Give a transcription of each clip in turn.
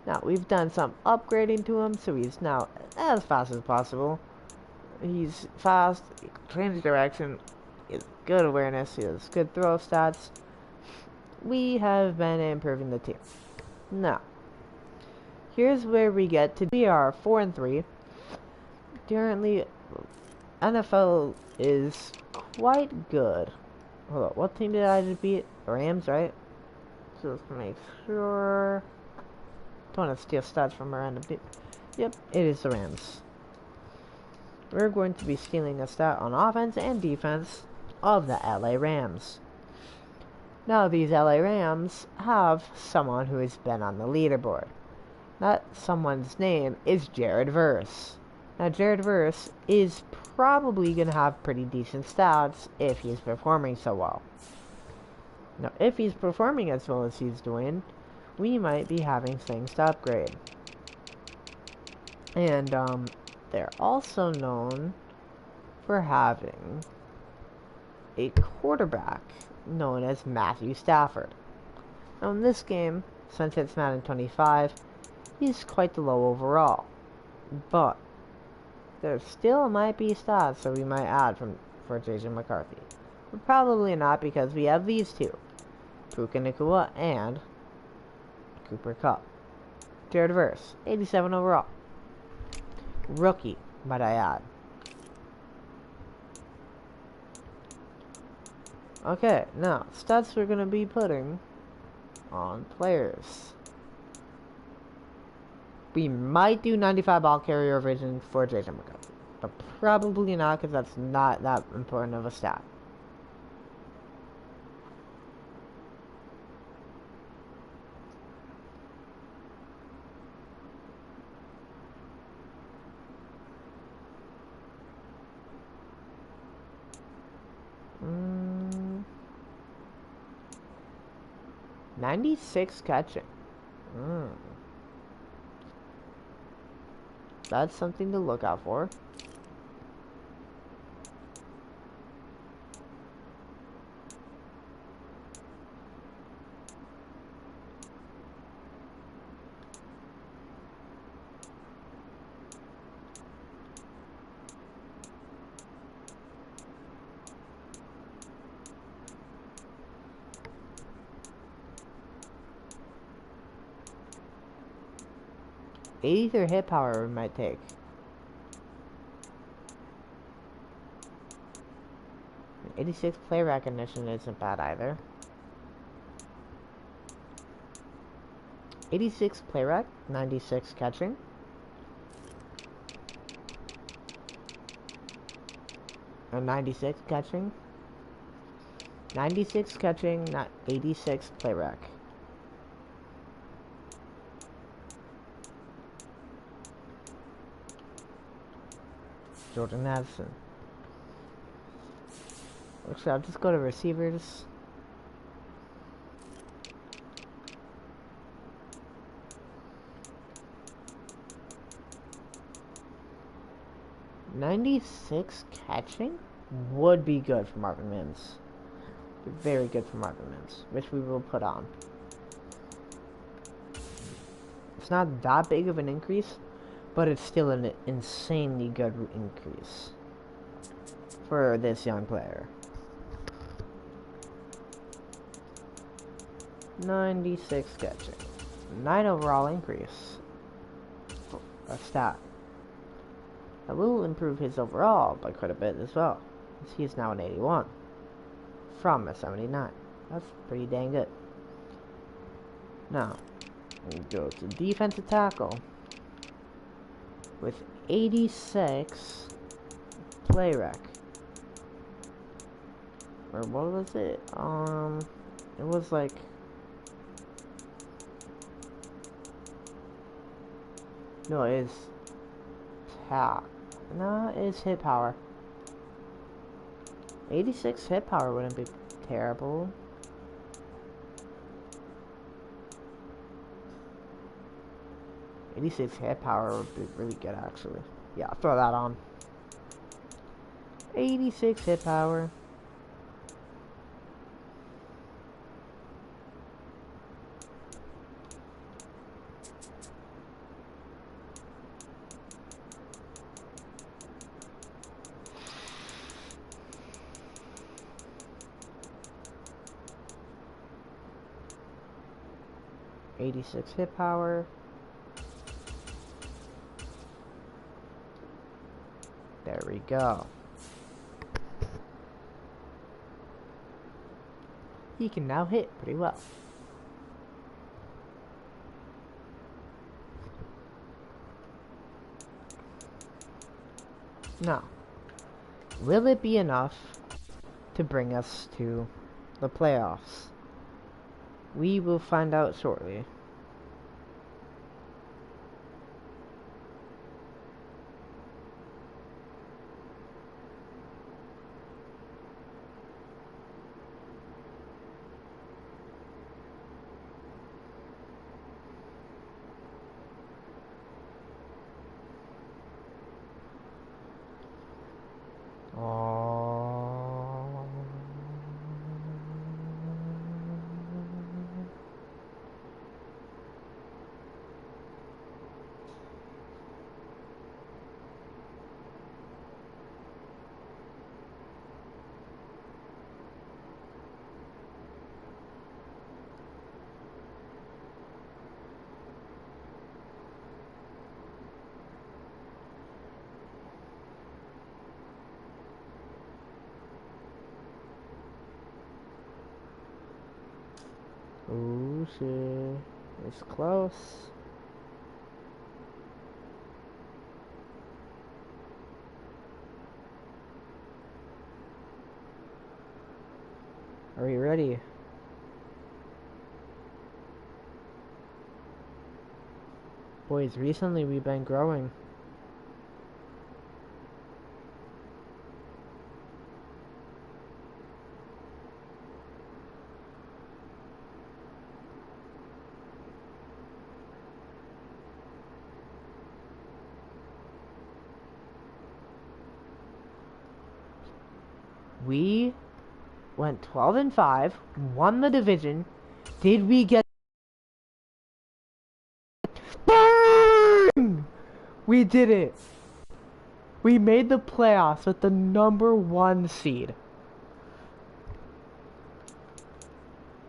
Now, we've done some upgrading to him, so he's now as fast as possible. He's fast, he can change direction, he has good awareness, he has good throw stats. We have been improving the team. Now, here's where we get to. We are 4-3. Currently, NFL is quite good. Hold on, what team did I just beat? The Rams, right? So let's make sure. Don't want to steal stats from our end. Yep, it is the Rams. We're going to be stealing a stat on offense and defense of the LA Rams. Now, these LA Rams have someone who has been on the leaderboard. That someone's name is Jared Verse. Now, Jared Verse is probably going to have pretty decent stats if he's performing so well. Now, if he's performing as well as he's doing, we might be having things to upgrade. And, they're also known for having a quarterback known as Matthew Stafford. Now, in this game, since it's Madden 25, he's quite the low overall. But there still might be stats that we might add for J.J. McCarthy. But probably not, because we have these two, Puka Nacua and Cooper Kupp. Jared Verse, 87 overall. Rookie, might I add. Okay, now, stats we're going to be putting on players. We might do 95 ball carrier vision for J.J. McCarthy, but probably not, because that's not that important of a stat. Mm. 96 catching. That's something to look out for. Either hit power we might take. And 86 play recognition isn't bad either. 86 play rec, 96 catching. Or 96 catching. 96 catching, not 86 play rec. Jordan Addison. Actually, I'll just go to receivers. .96 catching would be good for Marvin Mims. Very good for Marvin Mims, which we will put on. It's not that big of an increase, but it's still an insanely good increase for this young player. 96 catching. 9 overall increase. A stat. That will improve his overall by quite a bit as well. He is now an 81 from a 79. That's pretty dang good. Now, we go to defensive tackle with 86 play rec. Or what was it? It was like no, it's no, it's hit power. 86 hit power wouldn't be terrible. .86 hit power would be really good, actually. Yeah, I'll throw that on. 86 hit power. 86 hit power. There we go. He can now hit pretty well. Now, will it be enough to bring us to the playoffs? We will find out shortly. Oh shit, it's close. Are we ready? Boys, recently we've been growing. We went 12-5, won the division. Did we get burn? We did it. We made the playoffs with the #1 seed.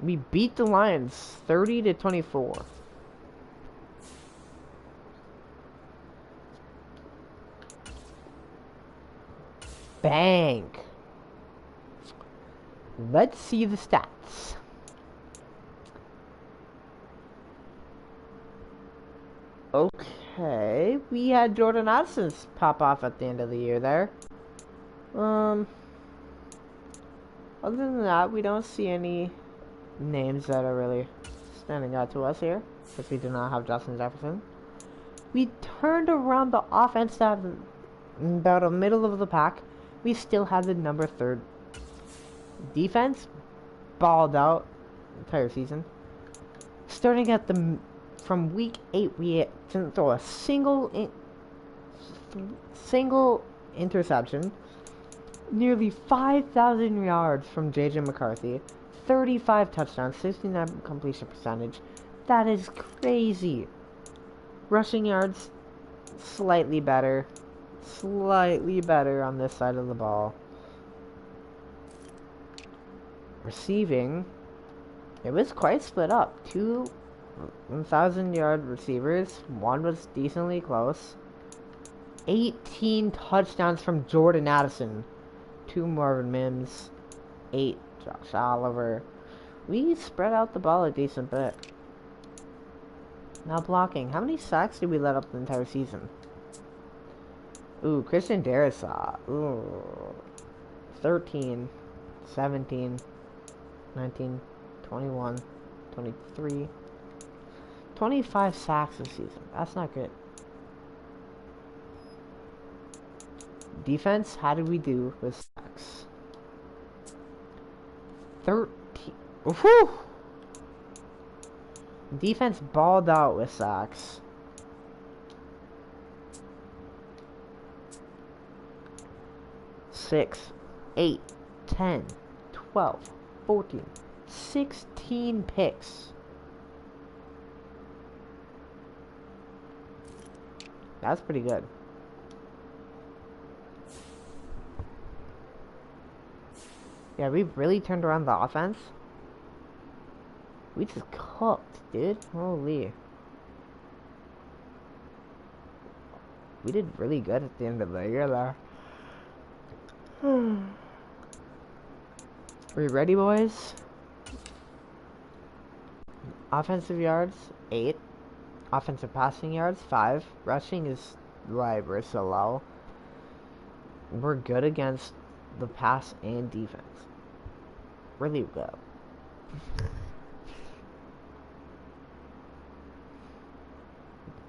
We beat the Lions 30-24. Bang. Let's see the stats. Okay, we had Jordan Addison pop off at the end of the year there. Other than that, we don't see any names that are really standing out to us here, because we do not have Justin Jefferson. We turned around the offense to have about a middle of the pack. We still had the #3 defense, balled out entire season. Starting at from week 8, we didn't throw a single interception. Nearly 5,000 yards from JJ McCarthy, 35 touchdowns, 69 completion percentage. That is crazy. Rushing yards, slightly better on this side of the ball. Receiving, it was quite split up. 2 1,000-yard receivers, one was decently close. 18 touchdowns from Jordan Addison, 2 Marvin Mims, 8 Josh Oliver. We spread out the ball a decent bit. Now blocking. How many sacks did we let up the entire season? Ooh, Christian Darrisaw. Ooh. 13, 17, 19, 21, 23. 25 sacks this season. That's not good. Defense, how did we do with sacks? 13. Whew! Defense balled out with sacks. 6, 8, 10, 12, 14, 16 picks. That's pretty good. Yeah, we've really turned around the offense. We just cooked, dude. Holy. We did really good at the end of the year there. Are we ready, boys? Offensive yards, 8. Offensive passing yards, 5. Rushing is right, we're so low. We're good against the pass and defense. Really good.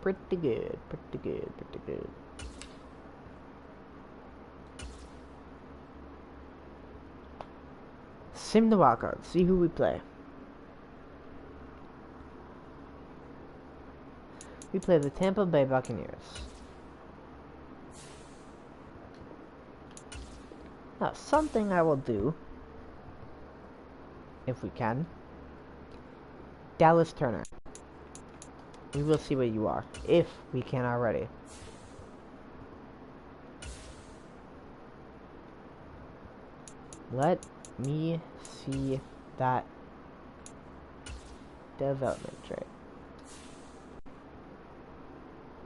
Pretty good, pretty good, pretty good. Sim the walkout, see who we play. We play the Tampa Bay Buccaneers. Now, something I will do, if we can. Dallas Turner. We will see what you are, if we can already. Let me see that development trait.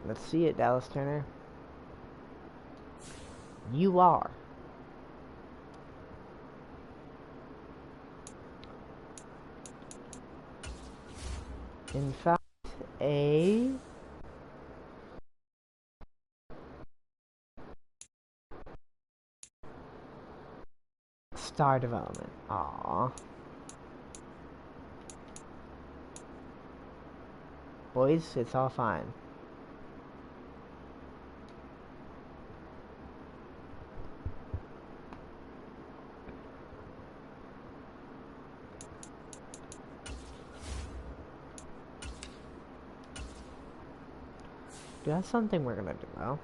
Let's see it, Dallas Turner. You are. In fact, a star development. Aww. Boys, it's all fine. Dude, that's something we're gonna do well.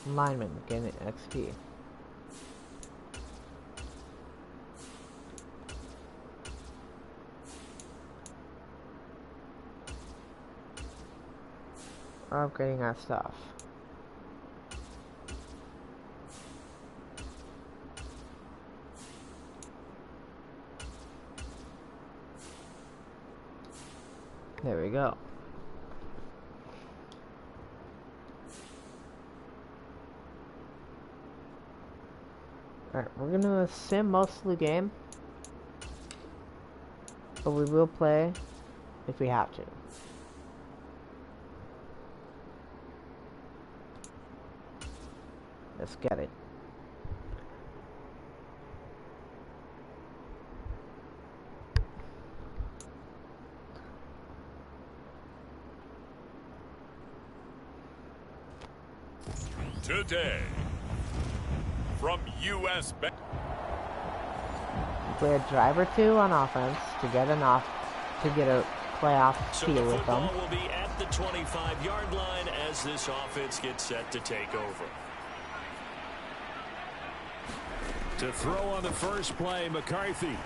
Lineman getting XP. We're upgrading our stuff. There we go. Alright, we're gonna sim most of the game, but we will play if we have to. Let's get it. Today, from U.S. Bank. Play a drive or two on offense to get enough to get a playoff feel with them. So the football will be at the 25-yard line as this offense gets set to take over. To throw on the first play, McCarthy.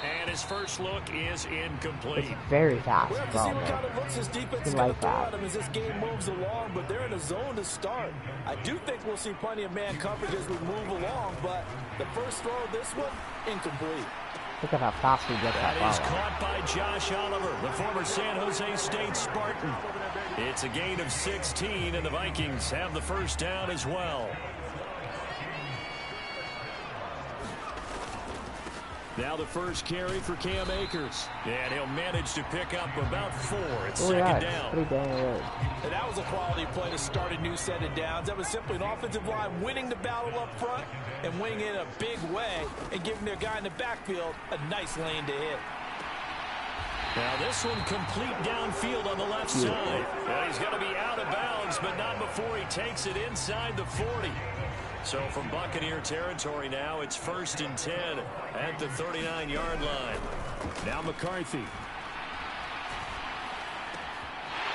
And his first look is incomplete. It's very fast. Well, to see what kind of looks his defense is going to throw at him as this game moves along, but they're in a zone to start. I do think we'll see plenty of man coverage as we move along, but the first throw of this one, incomplete. Look at how fast we get that ball. That is caught by Josh Oliver, the former San Jose State Spartan. It's a gain of 16, and the Vikings have the first down as well. Now the first carry for Cam Akers. And he'll manage to pick up about 4. It's second down. Pretty dang good. And that was a quality play to start a new set of downs. That was simply an offensive line winning the battle up front and winning it in a big way and giving their guy in the backfield a nice lane to hit. Now this one complete downfield on the left side. Well, he's going to be out of bounds, but not before he takes it inside the 40. So from Buccaneer territory now, it's 1st and 10 at the 39-yard line. Now McCarthy.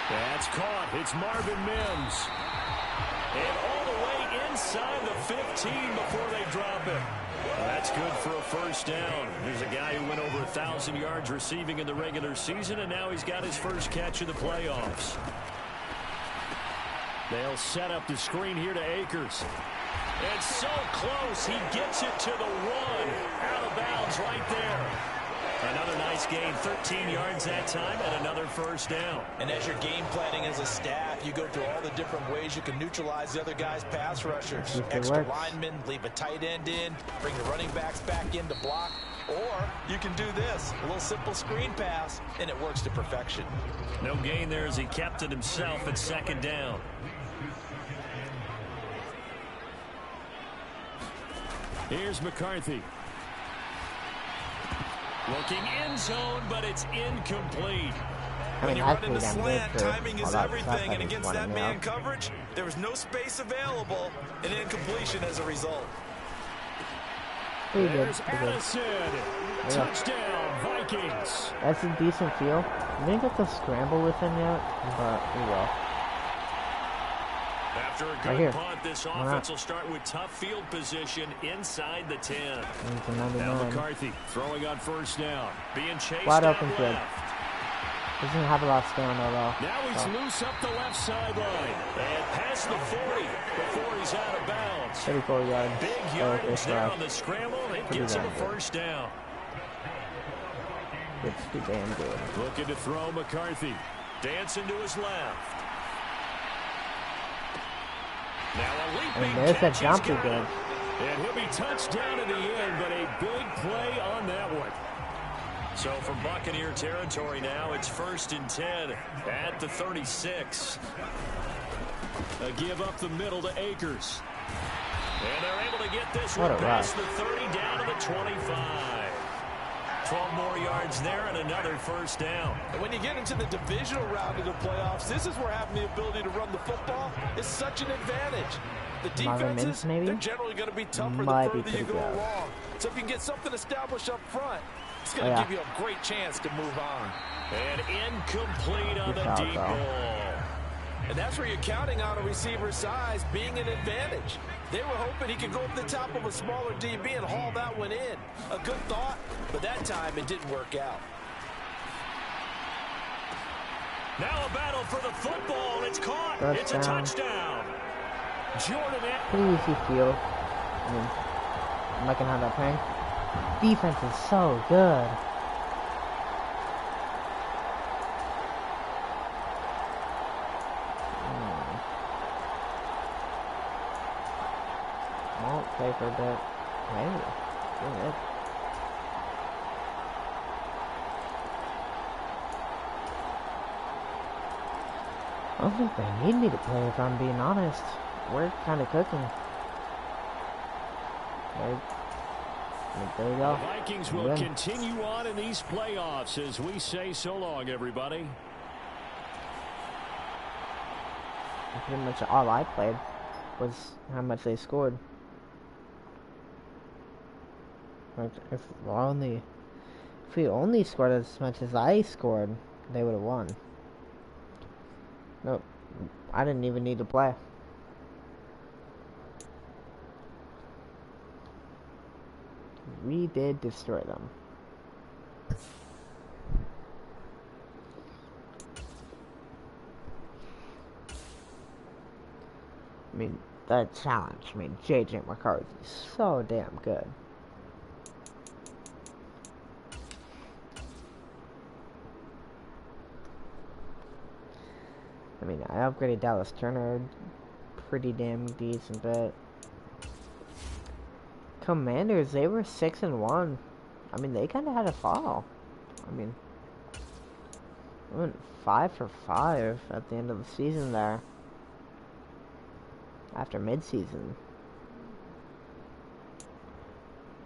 That's caught. It's Marvin Mims. And all the way inside the 15 before they drop him. That's good for a first down. There's a guy who went over 1,000 yards receiving in the regular season, and now he's got his first catch of the playoffs. They'll set up the screen here to Akers. It's so close. He gets it to the 1. Out of bounds right there. Another nice gain, 13 yards that time, and another first down. And as you're game planning as a staff, you go through all the different ways you can neutralize the other guy's pass rushers. Extra linemen, leave a tight end in, bring the running backs back in to block. Or you can do this, a little simple screen pass, and it works to perfection. No gain there as he kept it himself at second down. Here's McCarthy. Looking end zone, but it's incomplete. When you run into slant, timing is everything, and against that man coverage, there was no space available, and incompletion as a result. There's Addison. Touchdown, Vikings. That's a decent field. I didn't get the scramble with him yet, but we will. After a good punt, this offense will start with tough field position inside the 10. Now McCarthy throwing on first down. Being chased wide out open left. kid. Doesn't have a lot of stamina though. Now he's loose up the left sideline. And past the 40 before he's out of bounds. 34 yards. Big yardage there on the scramble. It gets him a first down. It's too damn good. Looking to throw McCarthy. Dancing to his left. Now a leaping and there's catch. that jump again. And he'll be touched down in the end, but a big play on that one. So from Buccaneer territory now, it's 1st and 10 at the 36. A give up the middle to Akers. And they're able to get this one past the 30 down to the 25. 12 more yards there and another first down. And when you get into the divisional round of the playoffs, this is where having the ability to run the football is such an advantage. The defenses, they're generally going to be tougher the further you go along. So if you can get something established up front, it's going to give you a great chance to move on. And incomplete on the deep ball. And that's where you're counting on a receiver's size being an advantage. They were hoping he could go up the top of a smaller DB and haul that one in. A good thought, but that time it didn't work out. Now a battle for the football. It's caught. It's a touchdown. Jordan. Pretty easy field. I mean, I'm not going to have that prank. Defense is so good. Won't play for a bit. Maybe. Good. I don't think they need me to play, if I'm being honest. We're kind of cooking. There you go. The Vikings will continue on in these playoffs as we say so long, everybody. Pretty much all I played was how much they scored. If we only scored as much as I scored, they would have won. Nope, I didn't even need to play. We did destroy them. I mean, the challenge. I mean, J.J. McCarthy's so damn good. I mean, I upgraded Dallas Turner pretty damn decent bit. Commanders, they were 6-1. I mean, they kind of had a fall. I mean, they went 5 for 5 at the end of the season there. After mid-season.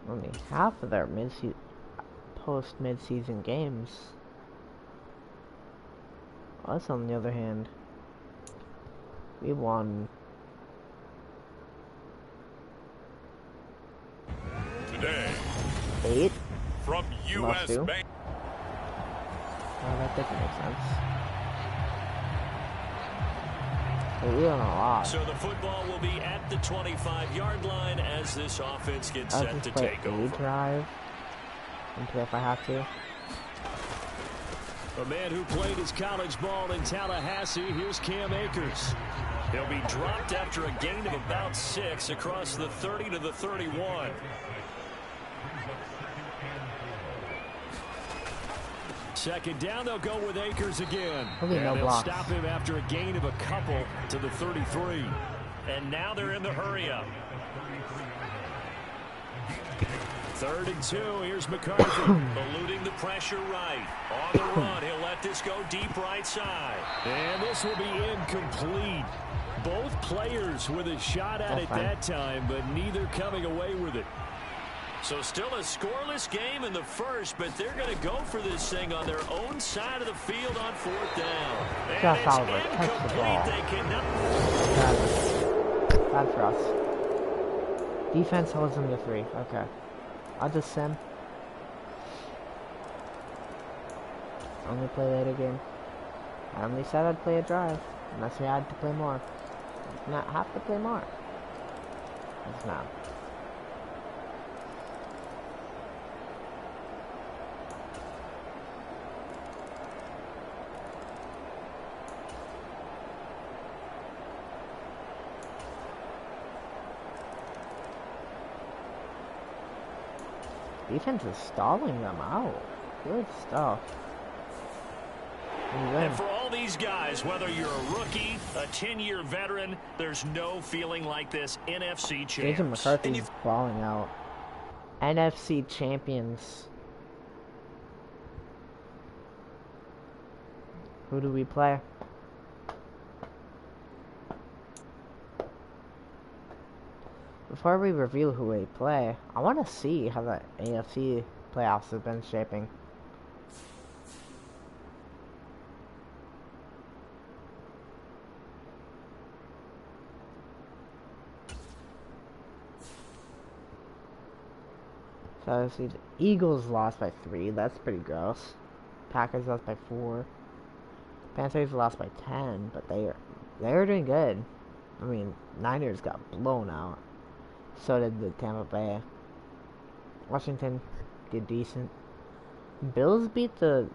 Only half of their post-mid-season games. Us, on the other hand, we won. Today, 8 from U.S. Bank. Oh, that doesn't make sense. But we won a lot. So the football will be at the 25-yard line as this offense gets set to take over. Drive until if I have to. A man who played his college ball in Tallahassee. Here's Cam Akers. He'll be dropped after a gain of about 6 across the 30 to the 31. Second down, they'll go with Akers again. And they'll stop him after a gain of a couple to the 33. And now they're in the hurry-up. 3rd and 2. Here's McCarthy eluding the pressure right. On the run, he'll let this go deep right side. And this will be incomplete. Both players with a shot at it that time, but neither coming away with it. So still a scoreless game in the first, but they're going to go for this thing on their own side of the field on 4th down. And Josh it's Oliver, catch the ball. They cannot. Bad for us. Defense holds them to 3. Okay. I'll just sim. Only play later game. I only said I'd play a drive. Unless we had to play more. Not have to play more. It's not. Defense is stalling them out. Good stuff. And for all these guys, whether you're a rookie, a 10-year veteran, there's no feeling like this NFC champs. Jason McCarthy's balling out. NFC champions. Who do we play? Before we reveal who we play, I want to see how the AFC playoffs have been shaping. So obviously the Eagles lost by 3, that's pretty gross. Packers lost by 4. Panthers lost by 10, but they were doing good. I mean, Niners got blown out. So did the Tampa Bay. Washington did decent. Bills beat the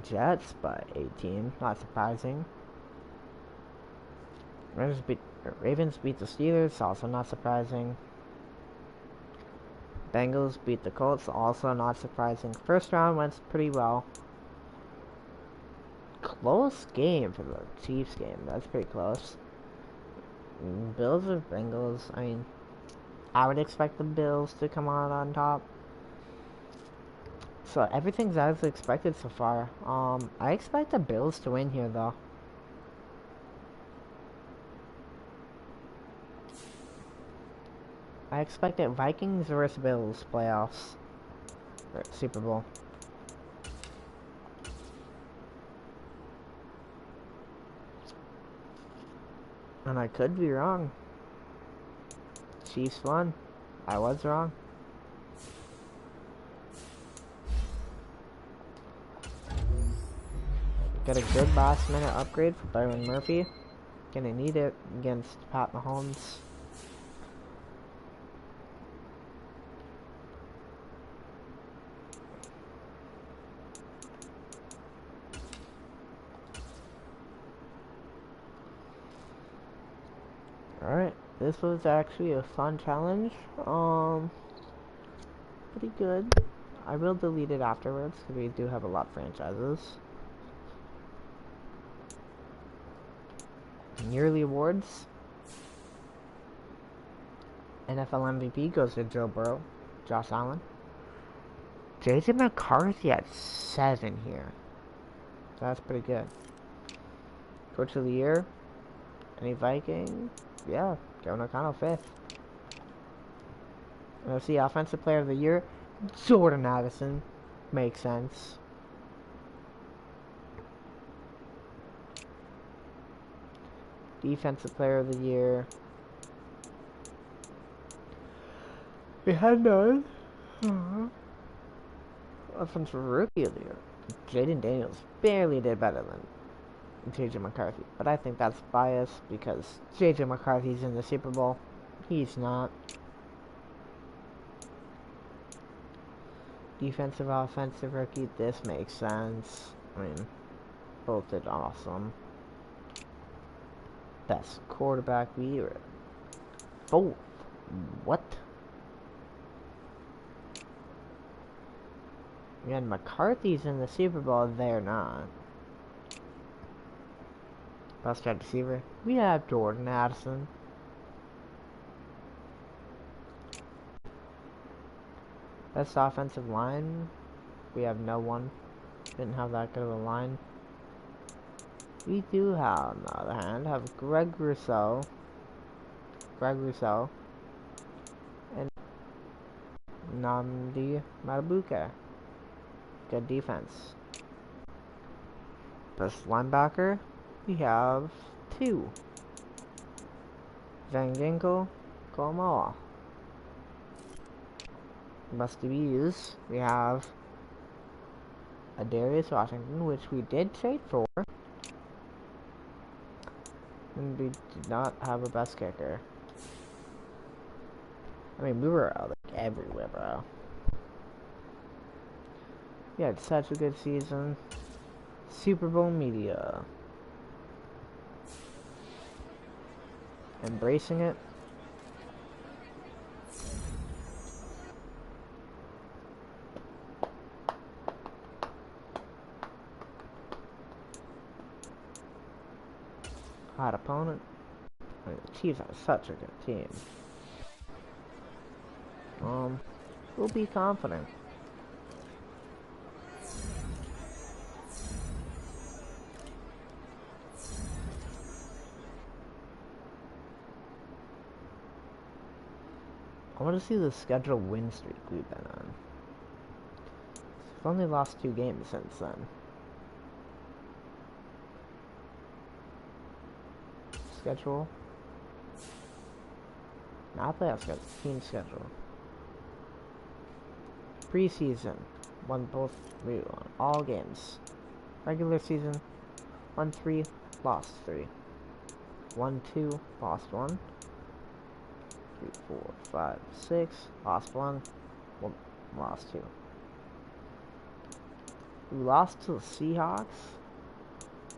Jets by 18, not surprising. Ravens beat the Steelers, also not surprising. Bengals beat the Colts, also not surprising. First round went pretty well. Close game for the Chiefs game, that's pretty close. Bills or Bengals, I mean, I would expect the Bills to come out on top. So everything's as expected so far. I expect the Bills to win here though. I expect it Vikings versus Bills playoffs. Or Super Bowl. And I could be wrong. Chiefs won. I was wrong. Got a good last minute upgrade for Byron Murphy. Gonna need it against Pat Mahomes. Alright, this was actually a fun challenge. Pretty good. I will delete it afterwards because we do have a lot of franchises. Yearly awards. NFL MVP goes to Joe Burrow, Josh Allen. JJ McCarthy at 7 here. That's pretty good. Coach of the year. Any Viking? Yeah, Kevin O'Connell 5th. Let's see, offensive player of the year. Jordan Addison. Makes sense. Defensive player of the year. We had none. Offensive rookie of the year. Jaden Daniels barely did better than JJ McCarthy, but I think that's biased because JJ McCarthy's in the Super Bowl. He's not. Defensive, offensive rookie, this makes sense. I mean, both did awesome. Best quarterback we both. What? And McCarthy's in the Super Bowl. They're not. Best wide receiver. We have Jordan Addison. Best offensive line. We have no one. Didn't have that good of a line. We do have, on the other hand, have Greg Rousseau, and Nnamdi Madubuike. Good defense. Best linebacker, we have two. Van Ginkel, Komoa. Best DBs, we have a Darius Washington, which we did trade for. And we did not have a best kicker. I mean, we were like everywhere, bro. We had such a good season. Super Bowl media. Embracing it. Hot opponent. I mean, the Chiefs are such a good team. We'll be confident. I want to see the scheduled win streak we've been on. We've only lost 2 games since then. Schedule. Not playoff schedule, team schedule. Preseason. We won all games. Regular season. 1-3, lost 3. 1-2, lost 1. 3, 4, 5, 6, lost 1. Lost 2. We lost to the Seahawks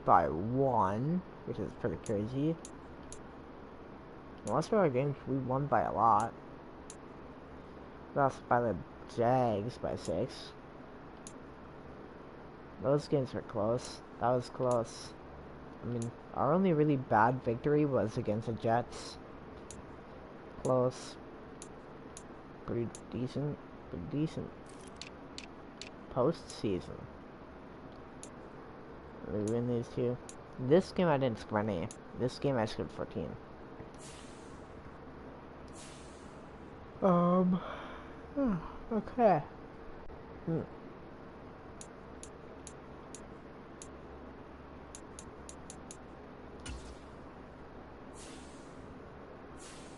by 1, which is pretty crazy. Most of our games we won by a lot. Lost by the Jags by 6. Those games were close. That was close. I mean, our only really bad victory was against the Jets. Close. Pretty decent. Postseason. We win these 2. This game I didn't score any. This game I scored 14. Okay.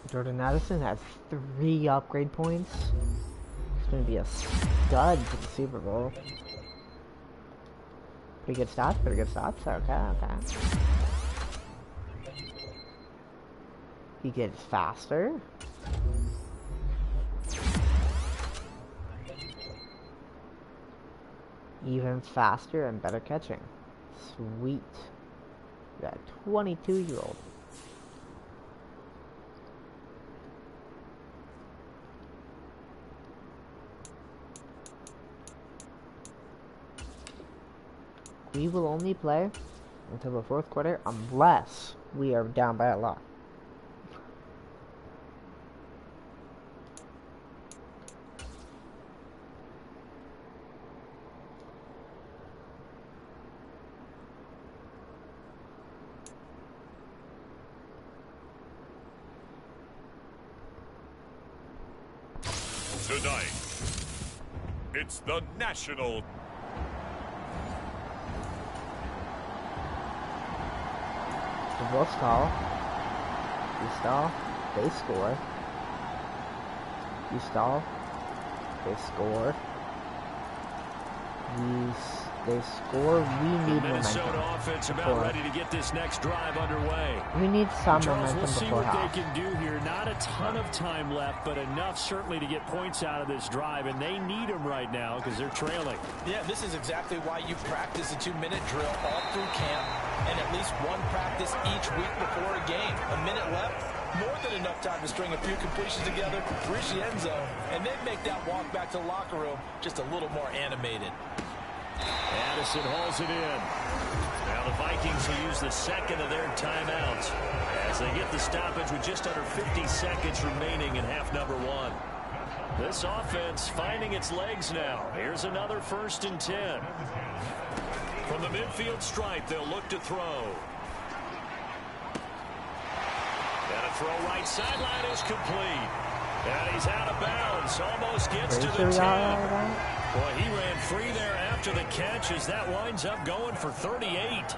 Jordan Addison has 3 upgrade points. He's gonna be a stud for the Super Bowl. Pretty good stats. Okay. He gets faster. Even faster and better catching. Sweet. That 22-year-old. We will only play until the 4th quarter unless we are down by a lot. Tonight, it's the national. The ball stall. You stall, they score. You stall, they score. You they score, we need Minnesota momentum. offense about ready to get this next drive underway. We need some Charles, momentum we'll see before what half. they can do here. Not a ton of time left, but enough certainly to get points out of this drive, and they need them right now because they're trailing. Yeah, this is exactly why you practice a 2-minute drill all through camp and at least one practice each week before a game. A minute left, more than enough time to string a few completions together, reach the end zone, and then make that walk back to the locker room just a little more animated. Addison hauls it in. Now the Vikings will use the second of their timeouts as they get the stoppage with just under 50 seconds remaining in half number 1. This offense finding its legs now. Here's another 1st and 10. From the midfield stripe, they'll look to throw. And a throw right sideline is complete. And he's out of bounds. Almost gets to the 10. Boy, he ran free there after the catch as that winds up going for 38.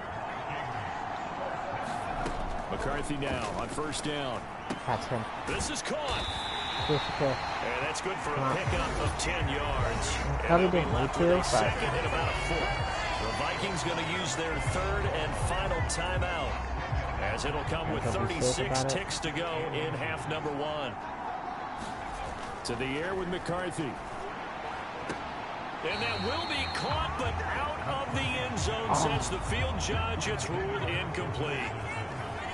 McCarthy now on 1st down. That's him. This is caught. And that's good for a pickup of 10 yards. Probably didn't need to, but second and about a foot. The Vikings going to use their 3rd and final timeout as it'll come with 36 ticks to go in half number 1. To the air with McCarthy. And that will be caught, but out of the end zone, says the field judge. It's ruled incomplete.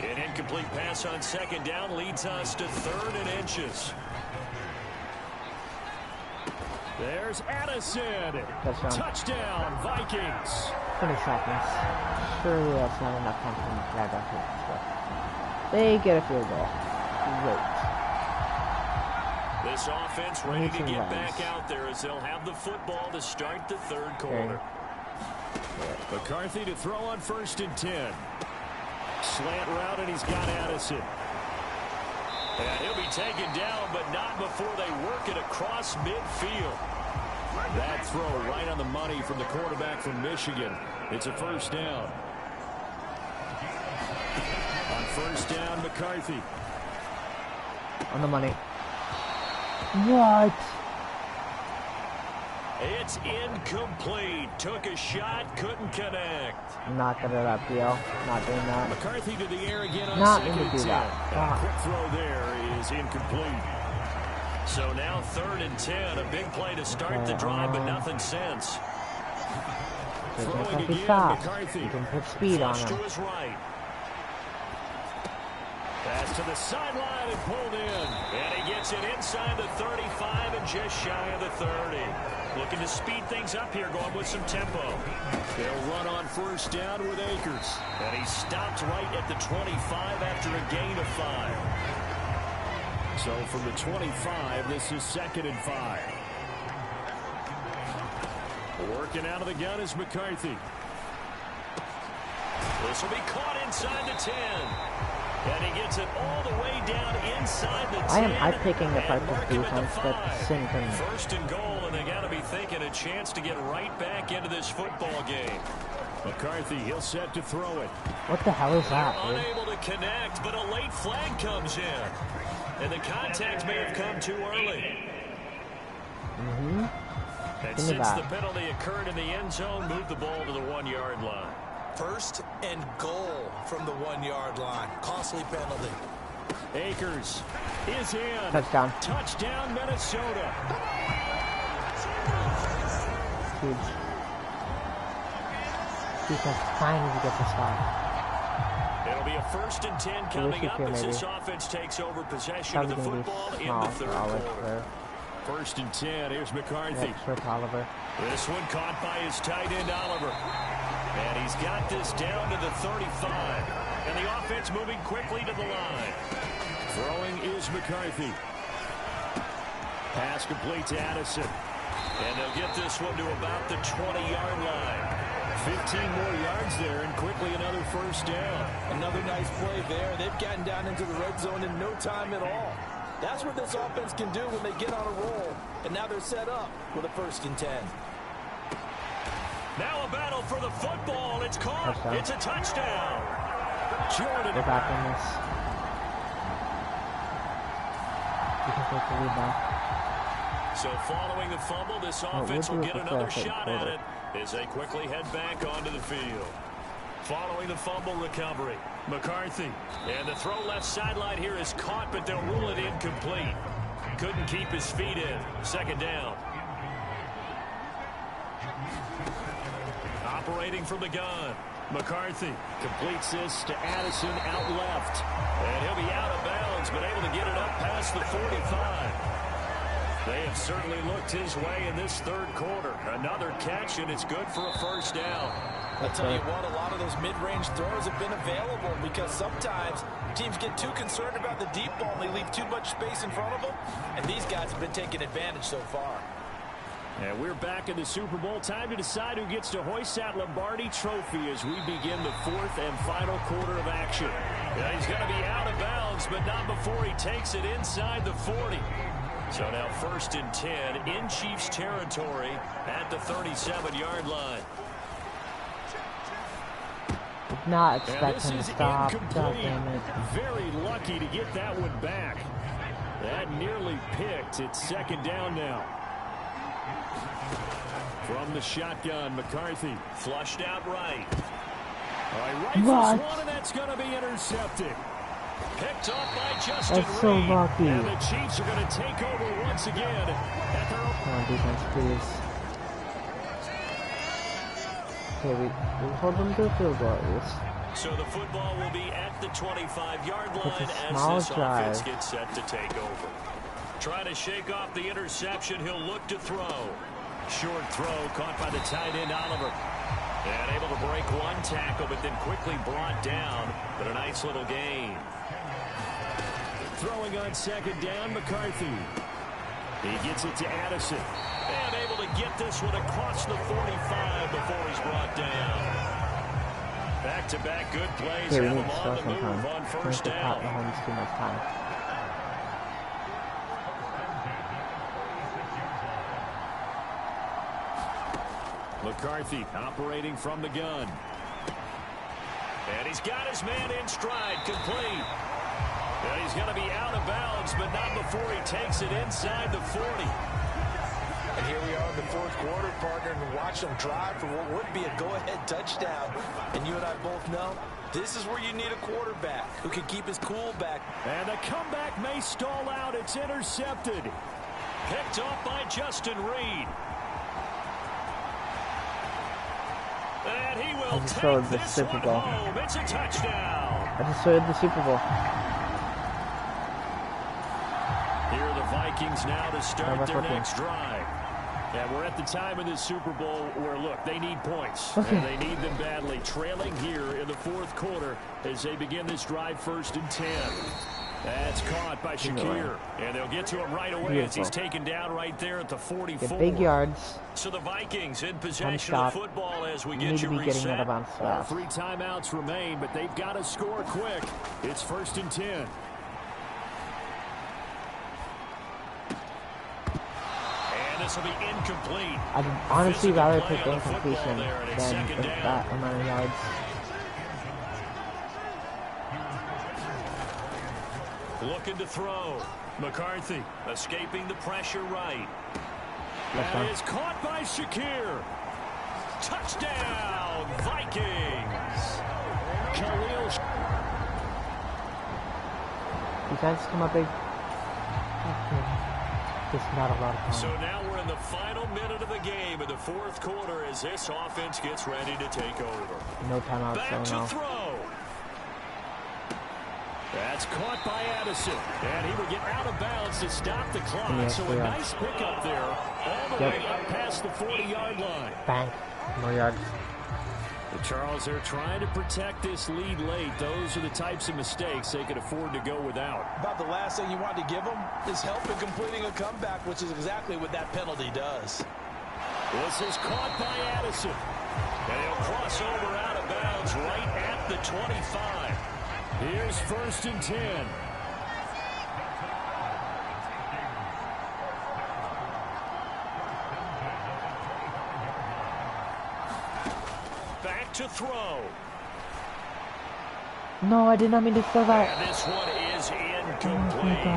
An incomplete pass on 2nd down leads us to 3rd and inches. There's Addison. Touchdown, Vikings. 20 seconds. Surely that's not enough time for them to grab that field goal. They get a field goal. Great. This offense ready to get back out there as they'll have the football to start the 3rd quarter. McCarthy to throw on 1st and 10. Slant route, and he's got Addison. And he'll be taken down, but not before they work it across midfield. That throw right on the money from the quarterback from Michigan. It's a 1st down. On 1st down, McCarthy. On the money. What? It's incomplete. Took a shot, couldn't connect. Not good at that deal. Not doing that. McCarthy to the air again on Not 2nd going to do that. A quick throw there is incomplete. So now 3rd and 10. A big play to start the drive, but nothing since. Throwing again, McCarthy. You can put speed on him. To his right. Pass to the sideline and pulled in. And he gets it inside the 35 and just shy of the 30. Looking to speed things up here, going with some tempo. They'll run on 1st down with Akers. And he stopped right at the 25 after a gain of 5. So from the 25, this is 2nd and 5. Working out of the gun is McCarthy. This will be caught inside the 10. And he gets it all the way down inside the 10. I'm picking the practice defense, but same thing. 1st and goal, and they got to be thinking a chance to get right back into this football game. McCarthy, he'll set to throw it. What the hell is that, dude? Unable to connect, but a late flag comes in. And the contact may have come too early. And since the penalty occurred in the end zone, moved the ball to the 1-yard line. 1st and goal from the 1-yard line. Costly penalty. Akers is in. Touchdown. Touchdown, Minnesota. Huge. Defense finally gets a stop. It'll be a 1st and 10 coming up as this offense takes over possession of the football in the 3rd quarter. 1st and 10. Here's McCarthy. Oliver. This one caught by his tight end, Oliver. And he's got this down to the 35. And the offense moving quickly to the line. Throwing is McCarthy. Pass complete to Addison. And they'll get this one to about the 20-yard line. 15 more yards there, and quickly another 1st down. Another nice play there. They've gotten down into the red zone in no time at all. That's what this offense can do when they get on a roll. And now they're set up with a 1st and 10. Now a battle for the football. It's caught. Touchdown. It's a touchdown. Jordan. They're back in this. You can take the lead now. So following the fumble, this offense will get another shot at it as they quickly head back onto the field. Following the fumble recovery, McCarthy. And the throw left sideline here is caught, but they'll rule it incomplete. Couldn't keep his feet in. Second down. Operating from the gun. McCarthy completes this to Addison out left. And he'll be out of bounds, but able to get it up past the 45. They have certainly looked his way in this third quarter. Another catch, and it's good for a first down. I'll tell you what, a lot of those mid-range throws have been available because sometimes teams get too concerned about the deep ball and they leave too much space in front of them. And these guys have been taking advantage so far. And we're back in the Super Bowl. Time to decide who gets to hoist that Lombardi trophy as we begin the fourth and final quarter of action. Yeah, he's going to be out of bounds, but not before he takes it inside the 40. So now 1st and 10 in Chiefs territory at the 37-yard line. Did not expect him to stop. God damn it. Very lucky to get that one back. That nearly picked. It's second down now. From the shotgun, McCarthy flushed out right. All right, rifles one, and that's going to be intercepted. Picked up by Justin Reed. That's so lucky. And the Chiefs are going to take over once again at their own. Come on, defense, please. Okay, we hold them to a field goal at least. So the football will be at the 25-yard line as this offense gets set to take over. Trying to shake off the interception, he'll look to throw. Short throw caught by the tight end Oliver. And able to break one tackle, but then quickly brought down. But a nice little gain. Throwing on second down, McCarthy. He gets it to Addison. And able to get this one across the 45 before he's brought down. Back-to-back good plays have him on the move on first down. Mahomes too much time. McCarthy operating from the gun. And he's got his man in stride, complete. And he's going to be out of bounds, but not before he takes it inside the 40. And here we are in the fourth quarter, partner, and watch them drive for what would be a go-ahead touchdown. And you and I both know this is where you need a quarterback who can keep his cool back. And the comeback may stall out. It's intercepted. Picked off by Justin Reed. And he will take this one home. It's a touchdown. I just showed the Super Bowl. Here are the Vikings now to start their next drive. And we're at the time in this Super Bowl where, look, they need points. And they need them badly. Trailing here in the fourth quarter as they begin this drive 1st and 10. That's caught by Shakir. And they'll get to him right away as he's taken down right there at the 44. Get big yards. So the Vikings in possession of the football as we get you reset. 3 timeouts remain, but they've got to score quick. It's 1st and 10. And this will be incomplete. I'd honestly rather take incompletion than that amount of yards. Looking to throw. McCarthy escaping the pressure right. That is caught by Shakir. Touchdown, Vikings. Khalil. Defense come up big. Just not a lot of time. So now we're in the final minute of the game in the fourth quarter as this offense gets ready to take over. No timeouts. Back to throw. That's caught by Addison. And he will get out of bounds to stop the clock. So a nice pickup there all the way up past the 40-yard line. Bang. More yards. Well, Charles, they're trying to protect this lead late. Those are the types of mistakes they could afford to go without. About the last thing you want to give them is help in completing a comeback, which is exactly what that penalty does. This is caught by Addison. And he'll cross over out of bounds right at the 25. Here's 1st and 10. Back to throw. No, I did not mean to throw that. And this one is incomplete.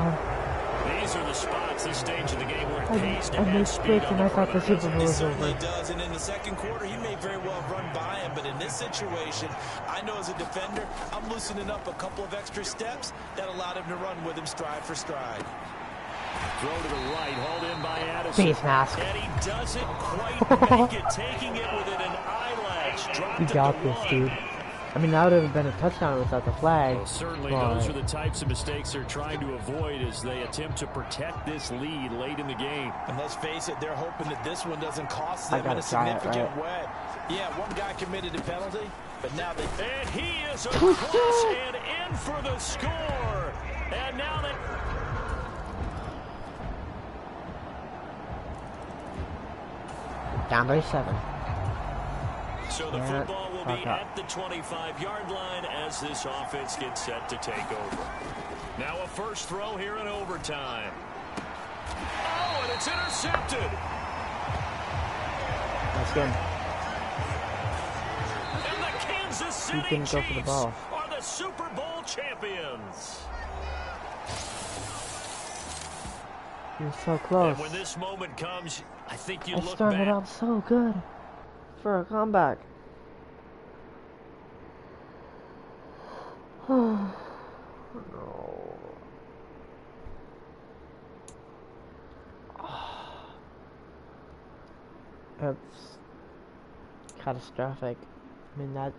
These are the spots, this stage of the game, where it pays to I add made speed splits on and the I front thought the of the Super Bowl It was certainly over. does, and in the second quarter, he may very well run by him, but in this situation, I know as a defender, I'm loosening up a couple of extra steps that allowed him to run with him stride for stride. Throw to the right, hauled in by Addison. Face mask. And he doesn't quite make it, taking it within an eyelash. Dropped You it got to this, one. dude. I mean, that would have been a touchdown without the flag. Well, certainly but those are the types of mistakes they're trying to avoid as they attempt to protect this lead late in the game. And let's face it, they're hoping that this one doesn't cost them in a try it, significant right? way. Yeah, one guy committed a penalty, but now they... And he is across and in for the score. And now they... Down by 7. So the football will be at the 25-yard line as this offense gets set to take over. Now a first throw here in overtime. Oh, and it's intercepted. That's good. And the Kansas City didn't go for the Chiefs ball. are the Super Bowl champions. You're so close. And when this moment comes, I think you I look started back. out so good for a comeback. No. That's catastrophic. I mean, that's...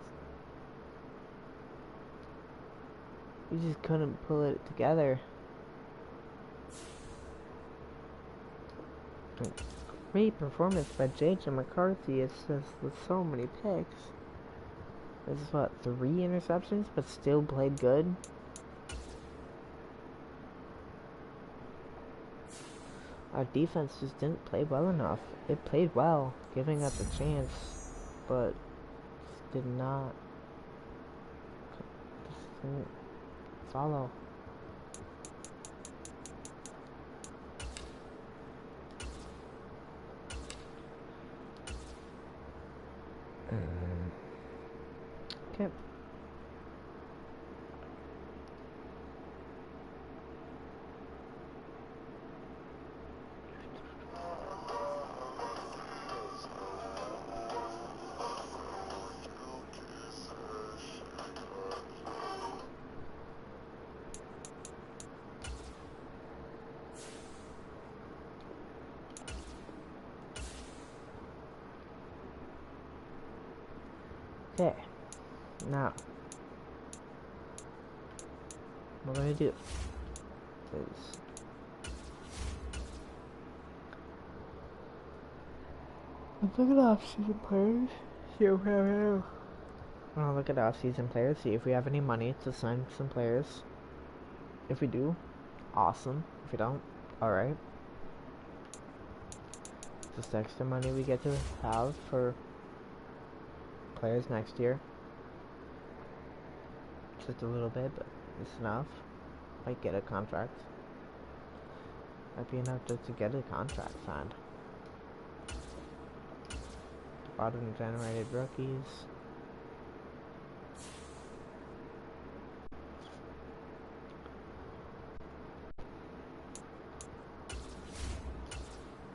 We just couldn't pull it together. Great performance by J.J. McCarthy. It's just with so many picks. This is what, 3 interceptions, but still played good. Our defense just didn't play well enough. It played well, giving us a chance, but just did not follow. Okay. Okay, now, what we're gonna do is let's look at off-season players, see if we have I'll look at off-season players, see if we have any money to sign some players. If we do, awesome. If we don't, alright. Just extra money we get to have for players next year. Just a little bit, but it's enough. Might get a contract. Might be enough just to get a contract signed. Bottom generated rookies.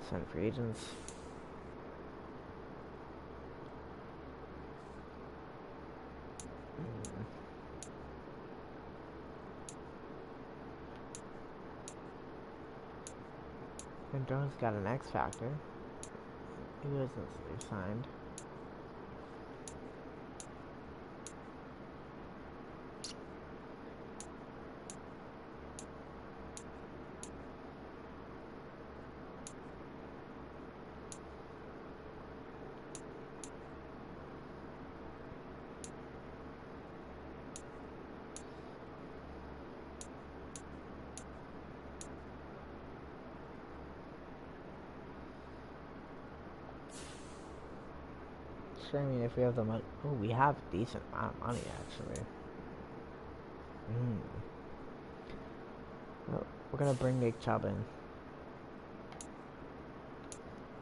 Sign free agents. And Jones got an X Factor. He wasn't signed. I mean, if we have the money, oh, we have a decent amount of money actually. Well, we're gonna bring Nick Chubb in.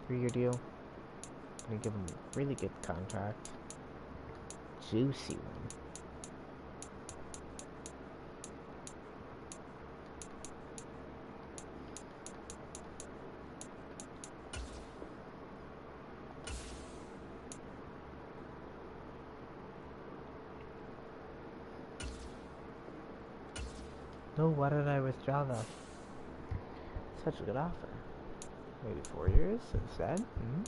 3-year deal. Gonna give him a really good contract. Juicy one. So why did I withdraw that? Such a good offer. Maybe 4 years instead? Mm-hmm.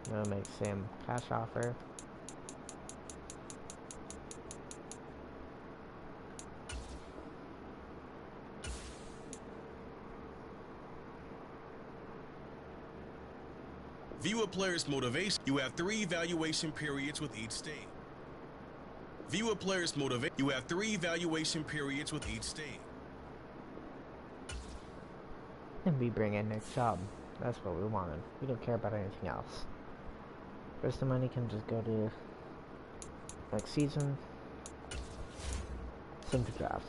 I'm gonna make same cash offer. View a player's motivation. You have 3 evaluation periods with each stage. View a player's motivation. You have 3 evaluation periods with each stage. And we bring in Nick Chubb. That's what we wanted. We don't care about anything else. The rest of the money can just go to next season. Sim to draft.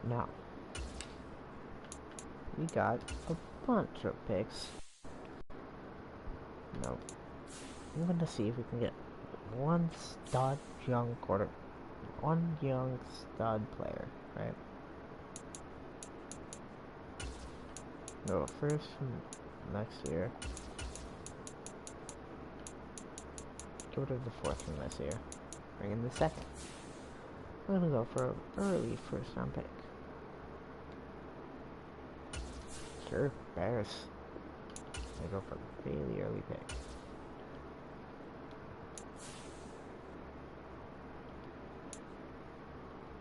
Now, we got a bunch of picks. No, I'm gonna see if we can get one young stud player, right? No, first from next year. Go to the fourth from this year. Bring in the second. I'm gonna go for an early first round pick. Sure, Bears. I go for a really early pick.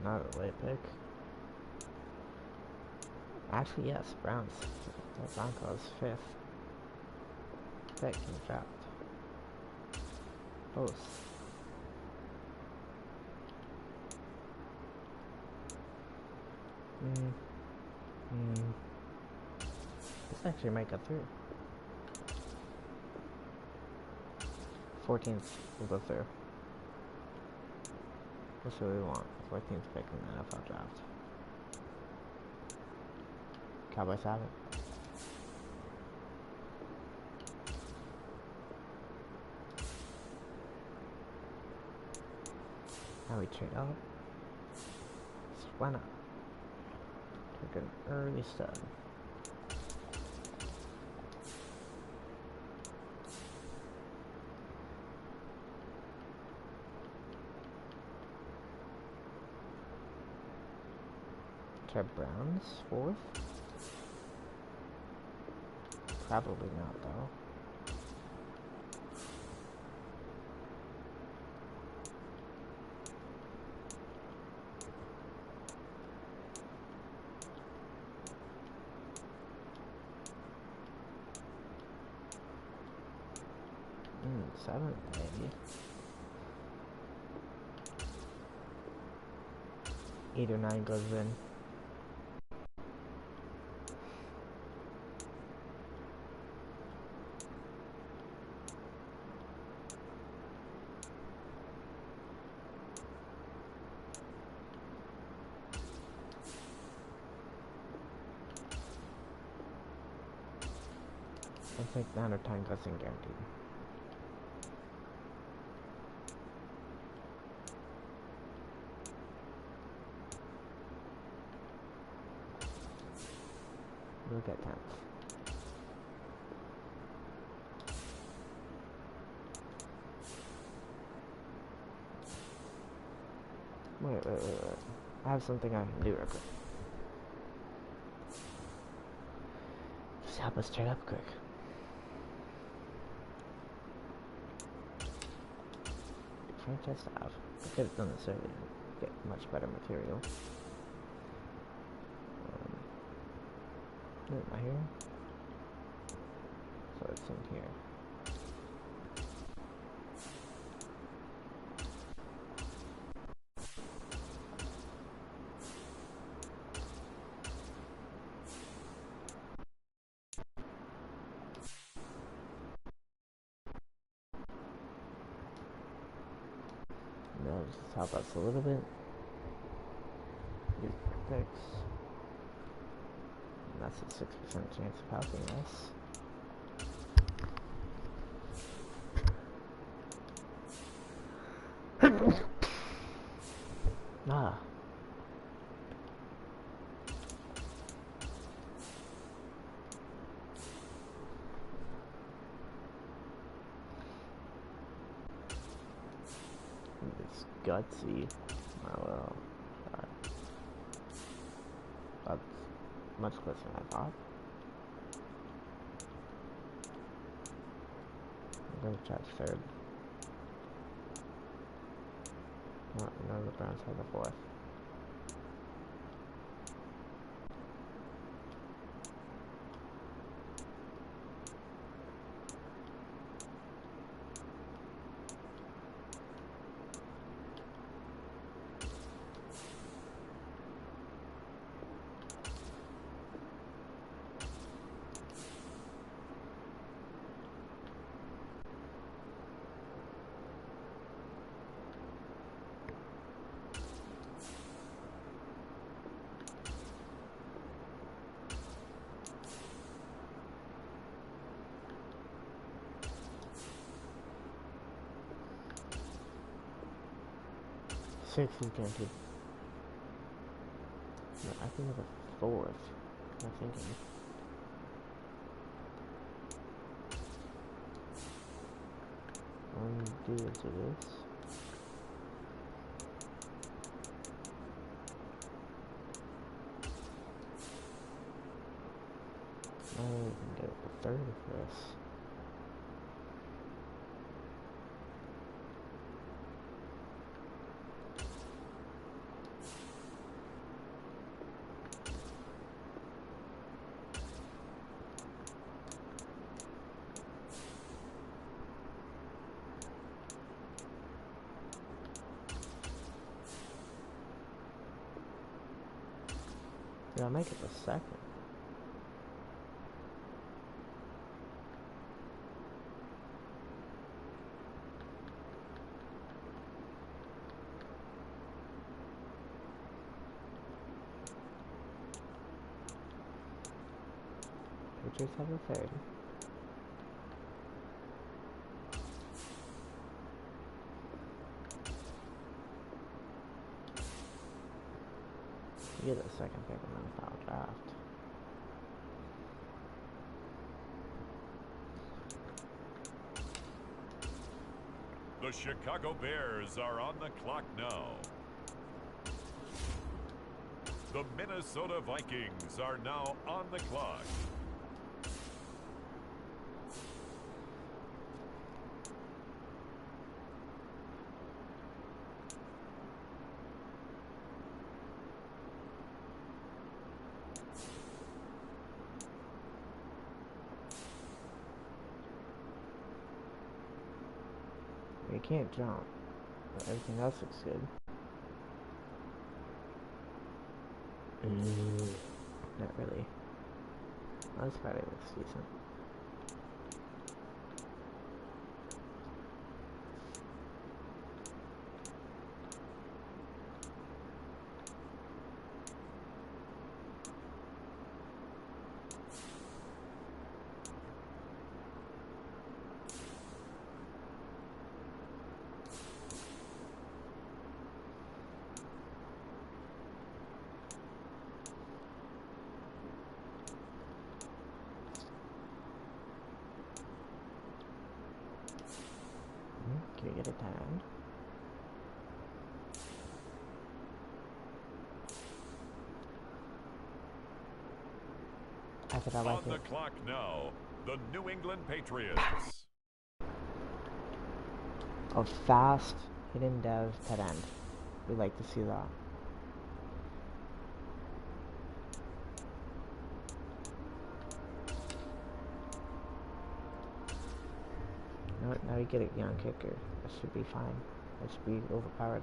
Not a late pick. Actually, yes, Browns. The Broncos, 5th pick in the draft. Both. This actually might go through. 14th will go through. That's what we want. 14th pick in the NFL draft. Cowboys have it. Now we trade up. Why not? Take an early stud. Try Browns, 4th? Probably not, though. Seventh, maybe. 8 or 9 goes in. I think 9 or 10 goes in guaranteed. We'll get 10th. Wait. I have something I can do real quick. Just help us trade up quick. Franchise staff. I could have done this earlier. Get much better material. Am I here? So it's in here. just help us a little bit. Use the picks. And that's a 6% chance of helping us. Ah. It's gutsy. Oh well. That's much closer than I thought. I'm going to try third. No, the Browns have the fourth. Six is guaranteed. No, I think it's a fourth. I'm thinking. Do to this. I can get the third of this. Did I make it the second? Patriots have the third. You get the second pick in the NFL draft. The Chicago Bears are on the clock now. The Minnesota Vikings are now on the clock. You can't jump, but everything else looks good. Not really. This Friday looks decent. Can we get it down? I forgot On the clock now, the New England Patriots. A fast hidden dev tight end. We like to see that. Now we get a young kicker. That should be fine. That should be overpowered.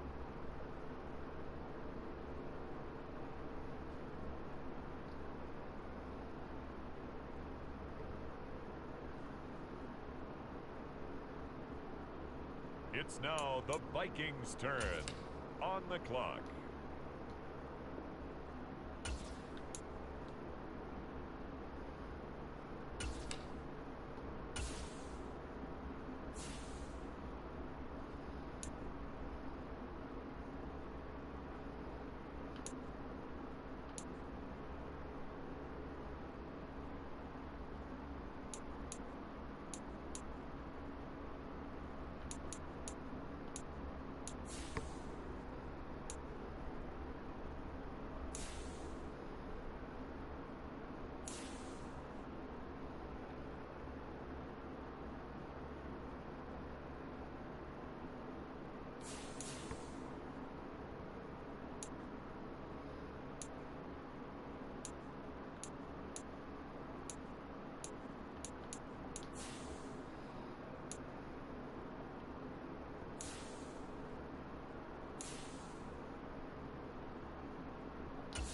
It's now the Vikings' turn. On the clock.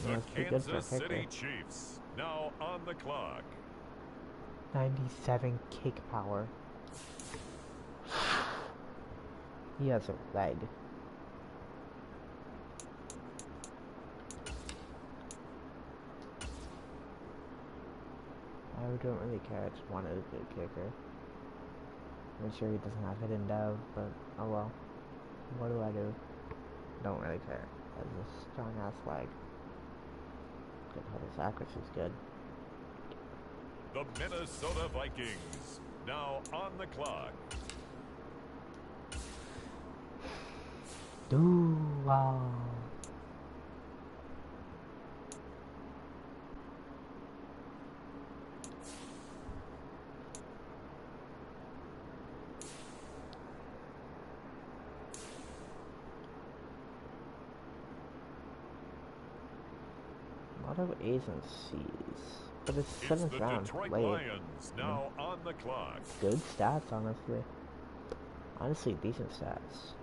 The Kansas City Chiefs, now on the clock. 97 kick power. He has a leg. I don't really care, I just wanted a good kicker. I'm sure he doesn't have hidden dev, but oh well. What do I do? Don't really care. That's a strong ass leg. Good, his accuracy's good. The Minnesota Vikings, now on the clock. Wow. A lot of A's and C's, but it's 7th round. Detroit late. Lions, now on the clock. Good stats, honestly. Honestly, decent stats.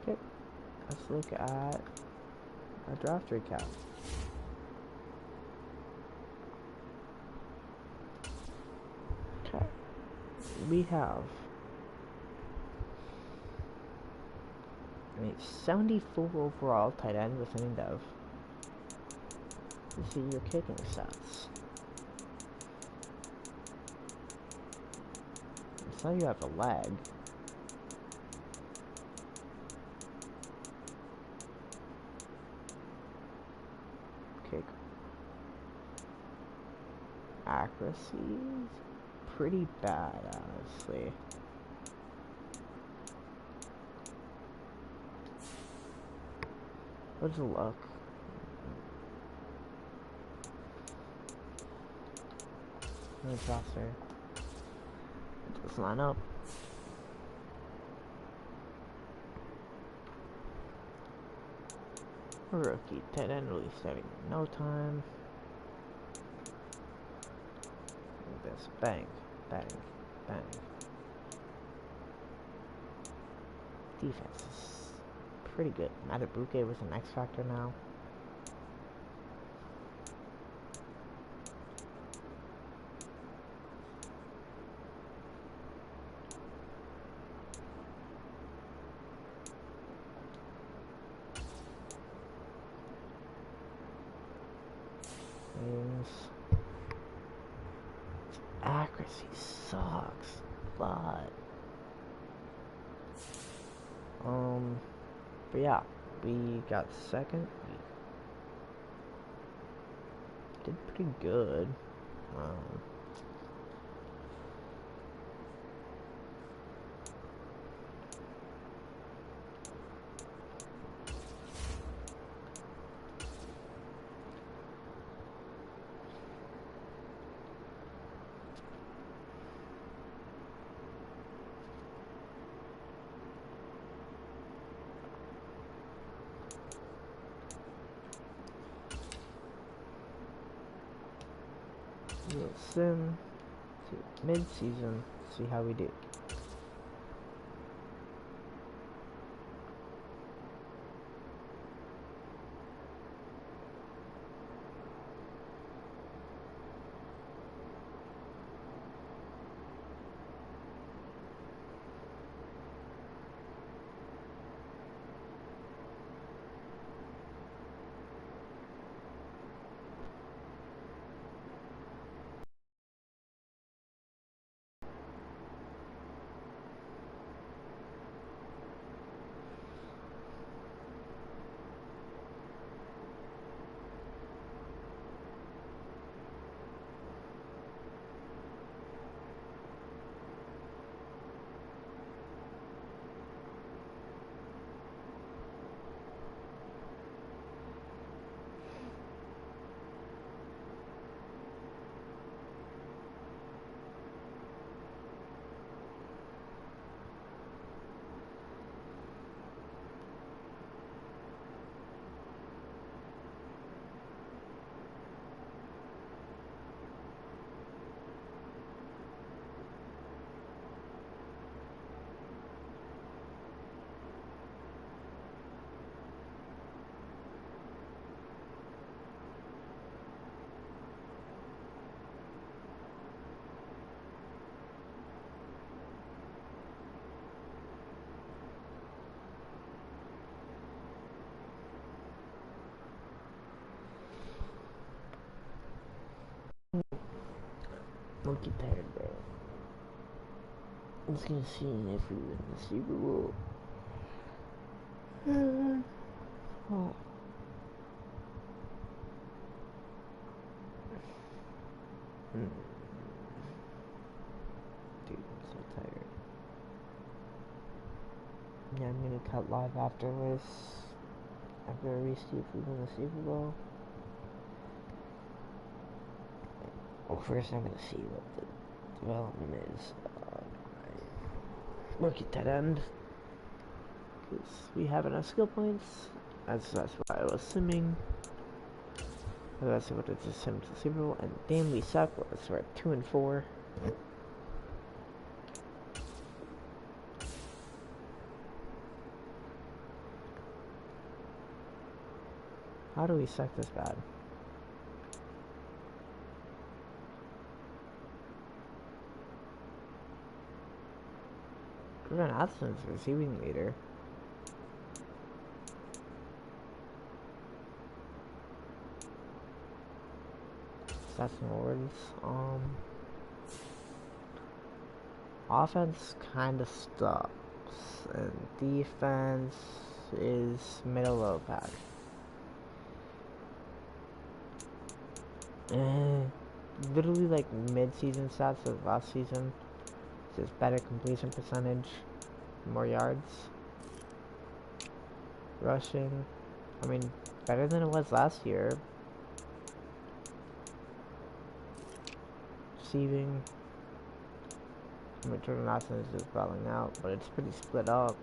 Okay, let's look at our draft recap. Okay, we have a 74 overall tight end with an dev. Let's see your kicking stats. I saw you have a leg. Kick accuracy is pretty bad, honestly. Let's look. Really faster. Let's line up. Rookie tight end really starting in no time. Look at this. Bang, bang, bang. Defense is pretty good. Madden was an X factor now. Accuracy sucks, but yeah, we got second. We did pretty good. We'll sim to mid-season, see how we do. Monkey tired, bro. I'm just gonna see if we win the Super Bowl. Oh. Dude, I'm so tired. Yeah, I'm gonna cut live after this. After we see if we win the Super Bowl. Well, first I'm gonna see what the development is. Rookie tight end. Because we have enough skill points. That's why I was simming. Otherwise I would have just simmed the Super Bowl. And damn, we suck. We're at 2-4. How do we suck this bad? Gordon Adson's receiving leader. Stats and awards. Offense kind of stops, and defense is middle low pack. Literally like mid-season stats of last season. Just better completion percentage, more yards, rushing. I mean, better than it was last year. Receiving. I mean, Jordan Austin is just battling out, but it's pretty split up.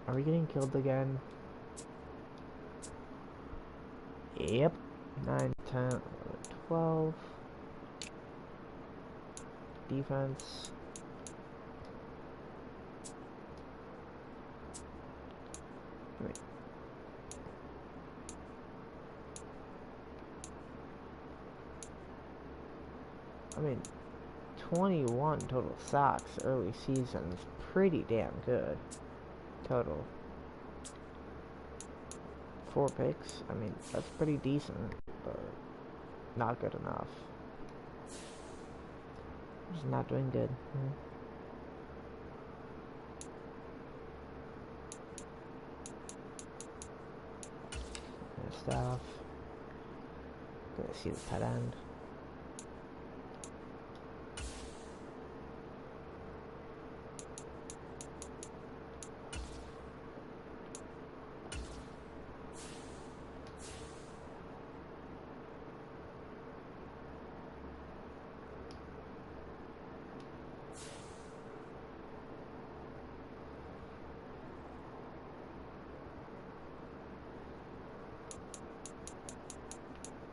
Are we getting killed again? Yep. 9, 10, 11, 12. Defense. Wait. I mean, 21 total sacks early season is pretty damn good. Total. 4 picks. I mean, that's pretty decent, but not good enough. Just not doing good. Staff. Gonna see the tight end.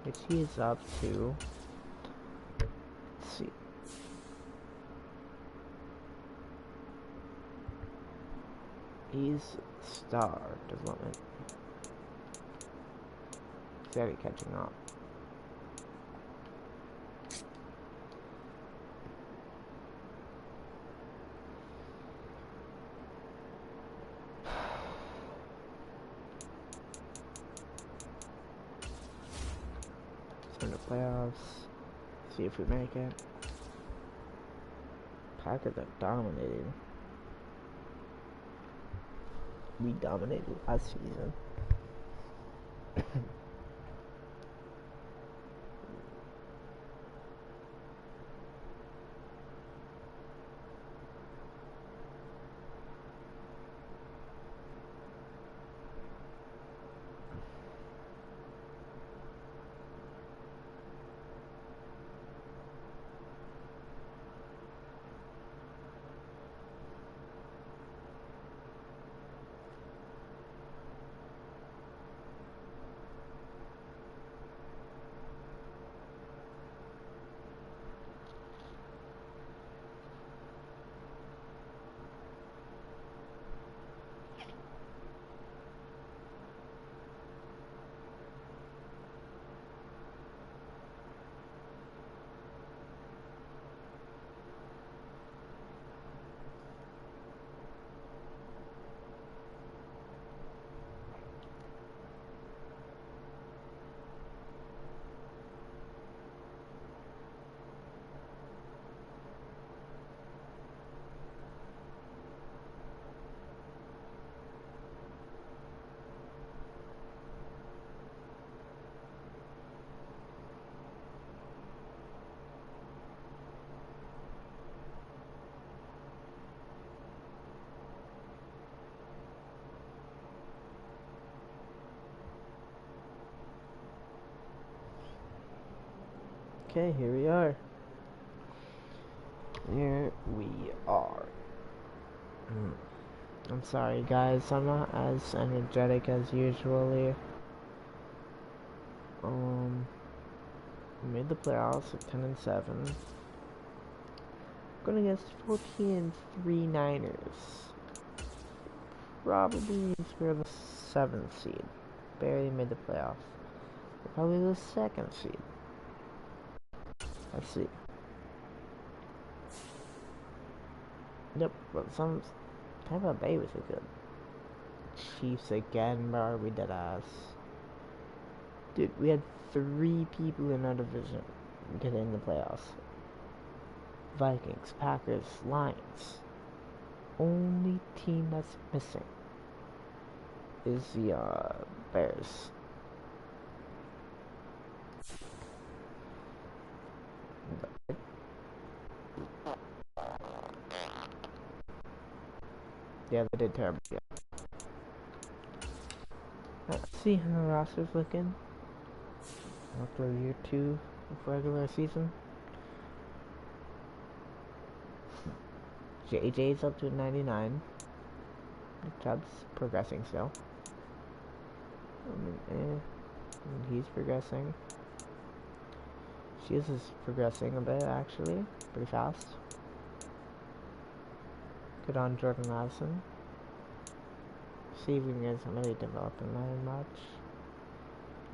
which he is up to. Let's see. He's star development. He's already catching up. The playoffs. See if we make it. Packers are dominating. We dominated last season. Okay, here we are. Here we are. I'm sorry guys, I'm not as energetic as usually. We made the playoffs at 10-7. Going against 14-3 Niners. Probably we're the 7th seed. Barely made the playoffs. We're probably the 2nd seed. Let's see. Yep, but some Tampa Bay was a good. Chiefs again, bro. We dead ass. Dude, we had 3 people in our division get in the playoffs. Vikings, Packers, Lions. Only team that's missing is the Bears. Yeah, they did terrible. Yeah. Let's see how the roster's looking after year 2 of regular season. JJ's up to 99. Chubb's progressing still. He's progressing. Shields is progressing a bit actually, pretty fast. Good on Jordan Madison. Receiving isn't really developing very much.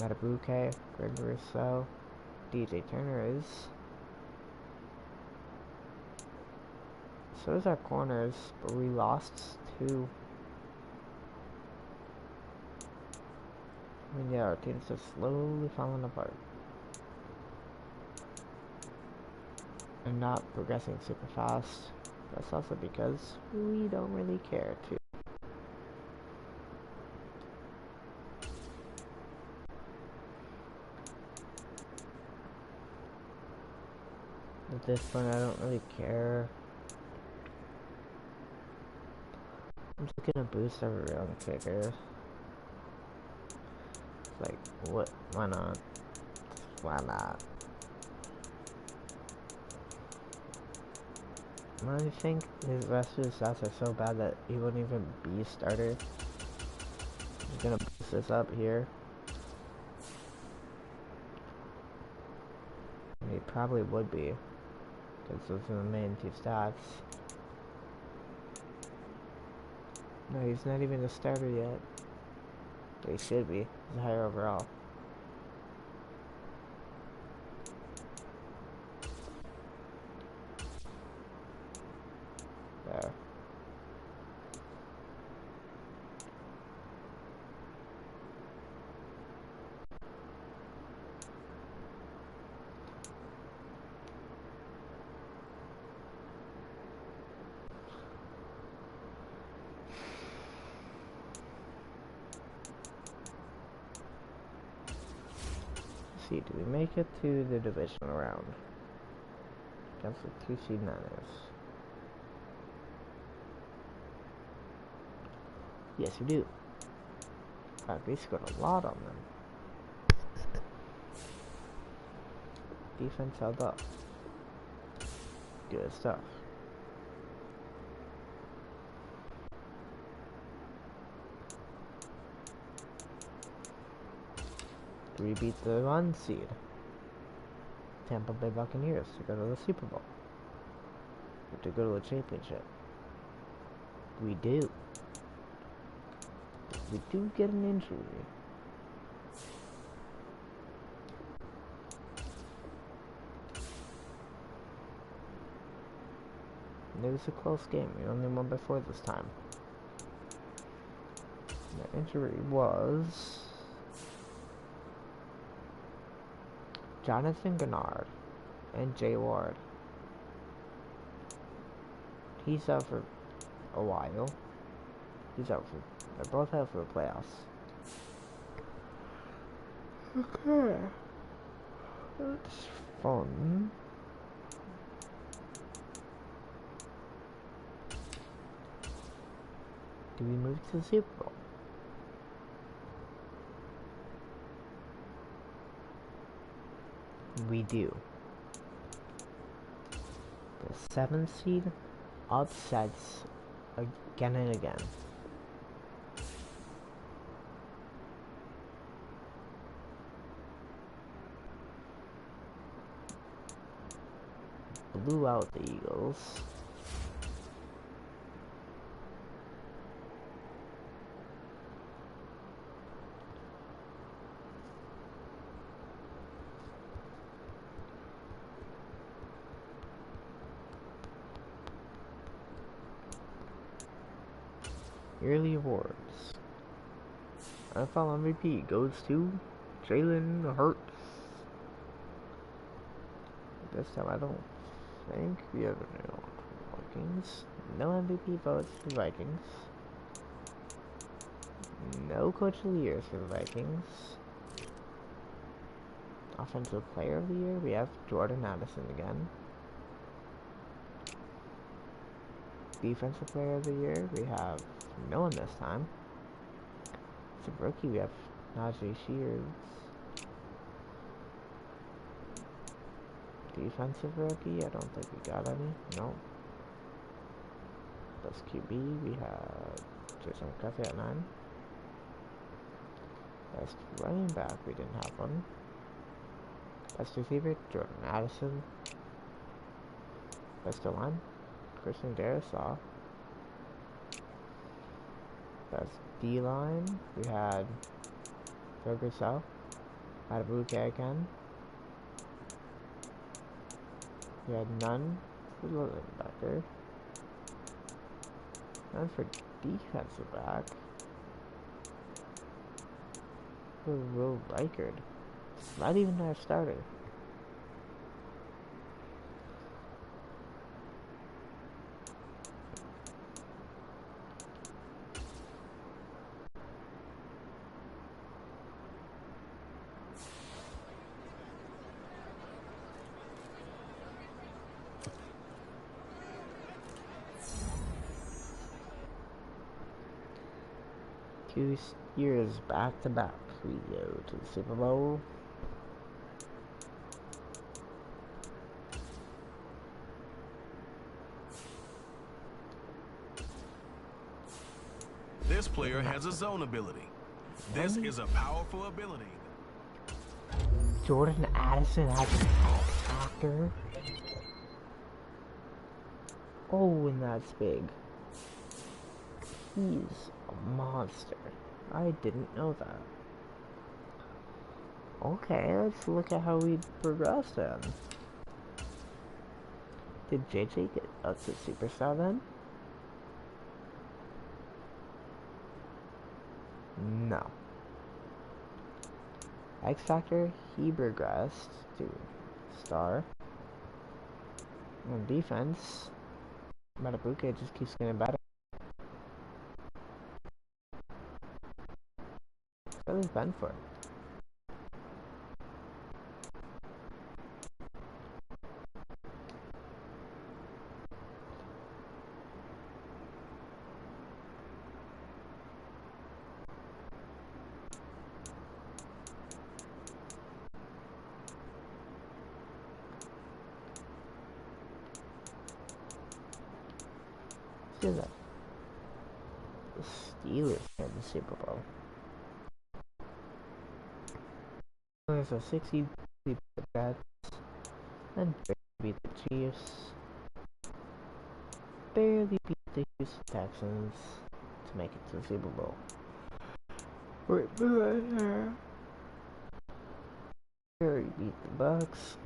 Metabuke, Greg Rousseau, DJ Turner is. So is our corners, but we lost 2. I mean, yeah, our team's just slowly falling apart. And not progressing super fast. That's also because we don't really care to. At this point, I don't really care. I'm just gonna boost every young kicker. It's like, what? Why not? Why not? I think his rest of his stats are so bad that he wouldn't even be a starter. I'm gonna boost this up here. probably would be, because those are the main two stats. No, he's not even a starter yet. But he should be. He's higher overall. There. Let's see, do we make it to the divisional round? Against the 2 seed Niners. Yes, we do. God, we scored a lot on them. Defense held up. Good stuff. We beat the 1 seed. Tampa Bay Buccaneers to go to the Super Bowl. Or to go to the championship. We do. We do get an injury. And it was a close game. We only won by 4 this time. The injury was Jonathan Gennard and Jay Ward. He's out for a while. He's out for. They're both out for the playoffs. Okay. That's fun. Do we move to the Super Bowl? We do. The 7th seed upsets again and again. Blew out the Eagles. Yearly awards. NFL MVP goes to Jalen Hurts. This time I don't think we have no Vikings. No MVP votes for the Vikings. No Coach of the Year for the Vikings. Offensive Player of the Year, we have Jordan Addison again. Defensive Player of the Year, we have no one this time. It's a rookie, we have Najee Shears. Defensive rookie, I don't think we got any. No. Best QB, we have Jason McCaffrey at 9. Best running back, we didn't have one. Best receiver, Jordan Addison. Best O-line, Christian Darrisaw. Best D-line, we had Ferguson, Adabuke again. We had none for linebacker. None for defensive back. For Will Reichard. Not even our starter. Two years back to back, we go to the Super Bowl. This player has a zone ability. This is a powerful ability. Jordan Addison has an attack Factor. Oh, and that's big. He's a monster. I didn't know that. Okay, let's look at how we progress then. Did JJ get up to Superstar then? No. X Factor, he progressed to Star. On defense, Matabuke just keeps getting better. What is Ben for? Let's do that. The Steelers in the Super Bowl. There's a 60 beat the Jets, and barely beat the Chiefs, barely beat the Houston Texans to make it to the Super Bowl. Right here. Barely beat the Bucks,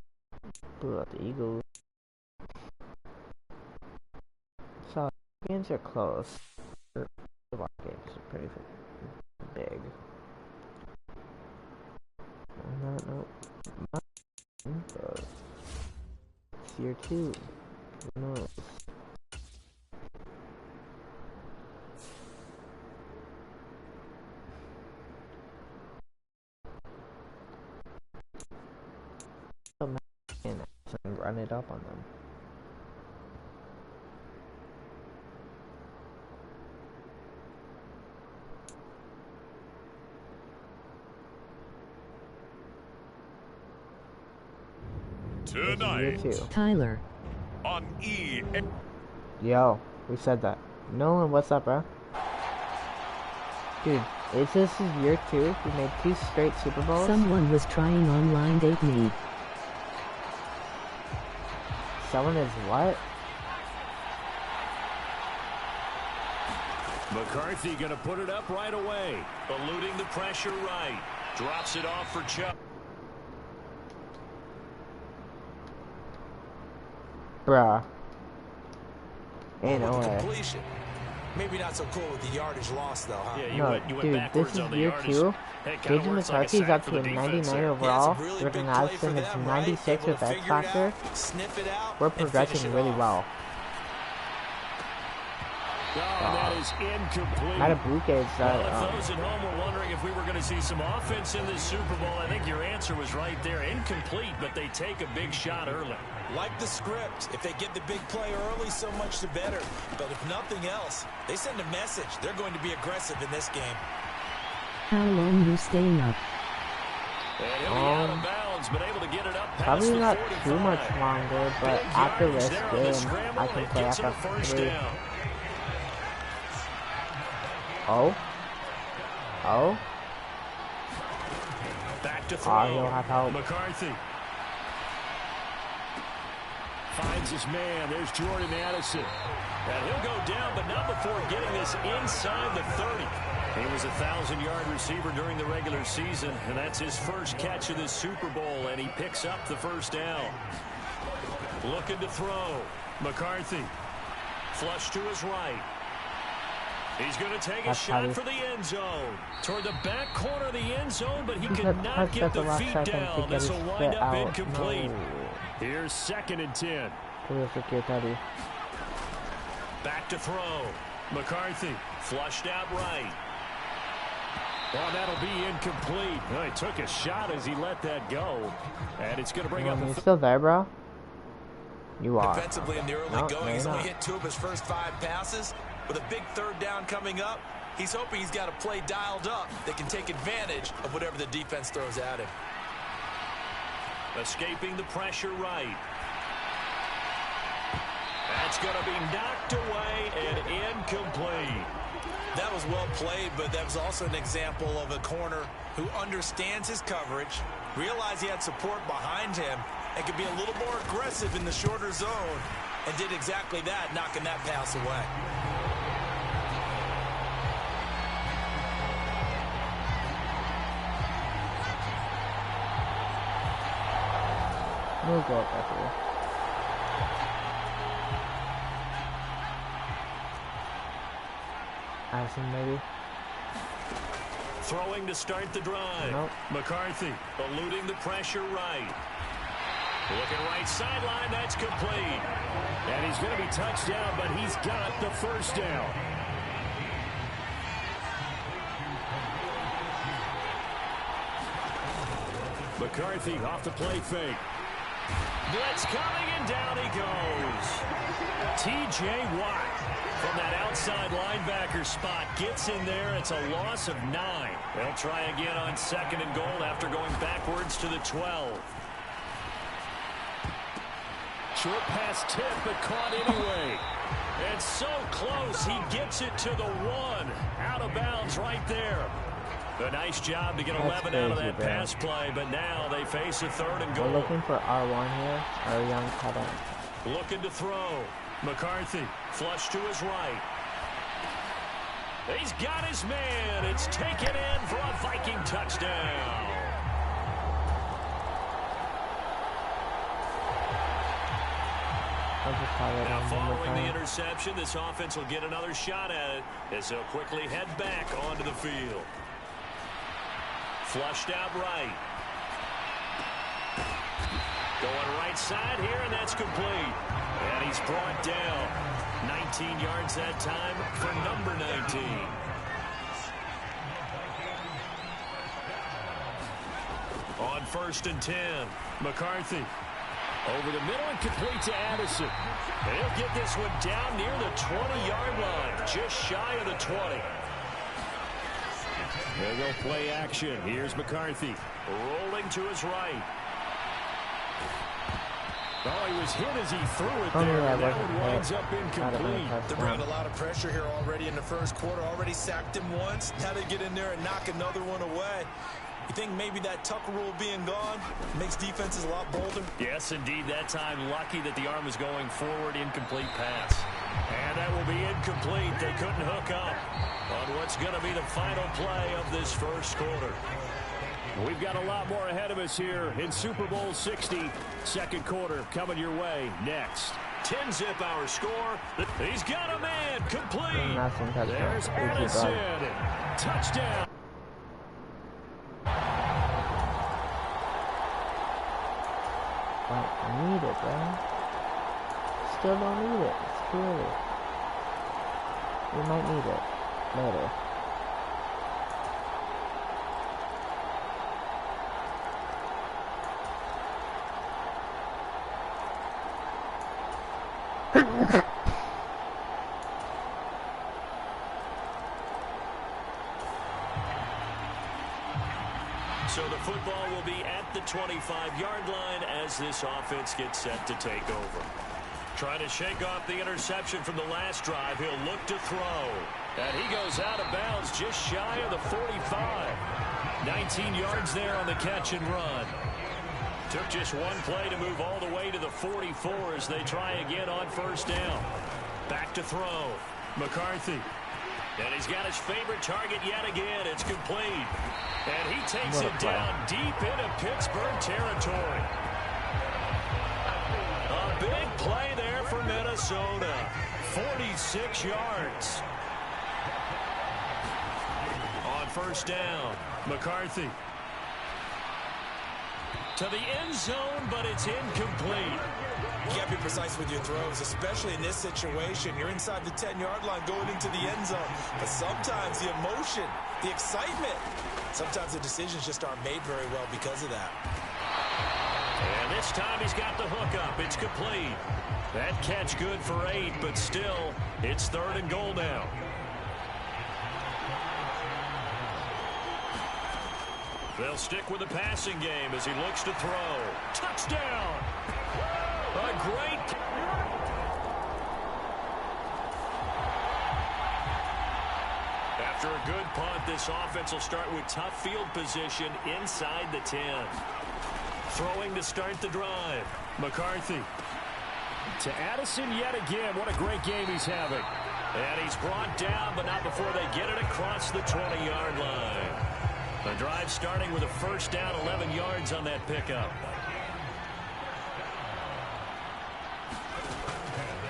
blew out the Eagles. So games are close. The games are pretty big. No, but it's year 2. Who knows? And run it up on them. Tonight, Tyler. On E. Yo, we said that. Nolan, what's up, bro? Dude, is this his year 2? He made 2 straight Super Bowls? Someone was trying online date me. Someone is what? McCarthy gonna put it up right away. Eluding the pressure right. Drops it off for Chubb. Bruh. Ain't no way. Completion. Maybe not so cool with the yardage loss, though, huh? Yeah, No, you went dude, backwards this is on the year yardage. 2. Hey, JJ McCarthy's up to a 99 overall. Jordan Addison is 96 with X Factor. We're progressing really well. That is incomplete. Matabuke is Well, if those at home were wondering if we were going to see some offense in this Super Bowl, I think your answer was right there. Incomplete, but they take a big shot early. Like the script. If they get the big play early, so much the better. But if nothing else, they send a message. They're going to be aggressive in this game. How long you staying up? And he'll be out of bounds, but able to get it up past probably the not 45. too much longer, but Big after yardage this there on the game, scramble, I can it play gets him a after first 3. down. Oh? Back to throw. He'll have help. McCarthy finds his man. There's Jordan Addison. And he'll go down, but not before getting this inside the 30. He was a 1,000-yard receiver during the regular season, and that's his first catch of this Super Bowl, and he picks up the first down. Looking to throw. McCarthy. Flush to his right. He's going to take a shot for the end zone. Toward the back corner of the end zone, but he cannot get the feet down. This will wind up incomplete. Here's 2nd and 10. Back to throw. McCarthy flushed out right. Well, that'll be incomplete. Well, he took a shot as he let that go. And it's going to bring up... You still there, bro? You are. Defensively in the early going, he's only hit 2 of his first 5 passes. With a big 3rd down coming up, he's hoping he's got a play dialed up that can take advantage of whatever the defense throws at him. Escaping the pressure right. That's going to be knocked away and incomplete. That was well played, but that was also an example of a corner who understands his coverage, realized he had support behind him, and could be a little more aggressive in the shorter zone, and did exactly that, knocking that pass away. We'll go up after. Addison, maybe. Throwing to start the drive. Nope. McCarthy eluding the pressure right. Looking right sideline, that's complete. And he's going to be touched down, but he's got the first down. McCarthy off the play fake. Blitz coming, and down he goes. T.J. Watt from that outside linebacker spot gets in there. It's a loss of 9. They'll try again on 2nd and goal after going backwards to the 12. Short pass tip, but caught anyway. It's so close. He gets it to the 1. Out of bounds right there. A nice job to get 11 out of that pass play, but now they face a 3rd and goal. We're looking for R1 here, our young tight end. Looking to throw. McCarthy flush to his right. He's got his man. It's taken in for a Viking touchdown. Now following the interception, this offense will get another shot at it as they'll quickly head back onto the field. Flushed out right. Going right side here, and that's complete. And he's brought down. 19 yards that time for number 19. On 1st and 10, McCarthy. Over the middle and complete to Addison. He'll get this one down near the 20-yard line, just shy of the 20. They'll go play action. Here's McCarthy rolling to his right. Oh, he was hit as he threw it there, and that one winds up incomplete. They're bringing a lot of pressure here already in the first quarter. Already sacked him once. Now they get in there and knock another one away. You think maybe that Tucker rule being gone makes defenses a lot bolder? Yes, indeed. That time, lucky that the arm was going forward. Incomplete pass. And that will be incomplete. They couldn't hook up on what's going to be the final play of this first quarter. We've got a lot more ahead of us here in Super Bowl 60. Second quarter coming your way next. 10-zip our score. He's got a man. Complete. There's Addison. Touchdown. I need it, bro. Still don't need it. It's clear. We might need it later. So the football will be at the 25-yard line as this offense gets set to take over. Trying to shake off the interception from the last drive. He'll look to throw. And he goes out of bounds just shy of the 45. 19 yards there on the catch and run. Took just one play to move all the way to the 44 as they try again on 1st down. Back to throw. McCarthy. And he's got his favorite target yet again. It's complete. And he takes it down deep into Pittsburgh territory. A big play there for Minnesota. 46 yards. On 1st down, McCarthy. To the end zone, but it's incomplete. You got to be precise with your throws, especially in this situation. You're inside the 10-yard line going into the end zone. But sometimes the emotion, the excitement, sometimes the decisions just aren't made very well because of that. And this time he's got the hook up. It's complete. That catch good for 8, but still, it's 3rd and goal now. They'll stick with the passing game as he looks to throw. Touchdown! A great... After a good punt, this offense will start with tough field position inside the 10. Throwing to start the drive. McCarthy. To Addison yet again. What a great game he's having. And he's brought down, but not before they get it across the 20-yard line. The drive starting with a first down, 11 yards on that pickup.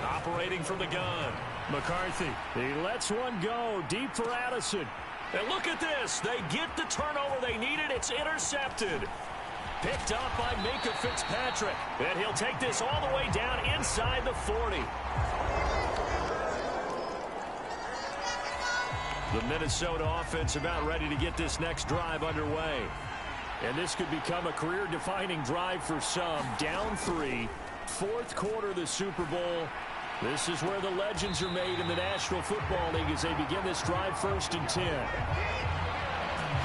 Operating from the gun. McCarthy. He lets one go deep for Addison. And look at this. They get the turnover they needed. It's intercepted. Picked up by Minka Fitzpatrick. And he'll take this all the way down inside the 40. The Minnesota offense about ready to get this next drive underway. And this could become a career-defining drive for some. Down 3. Fourth quarter of the Super Bowl. This is where the legends are made in the National Football League as they begin this drive 1st and 10.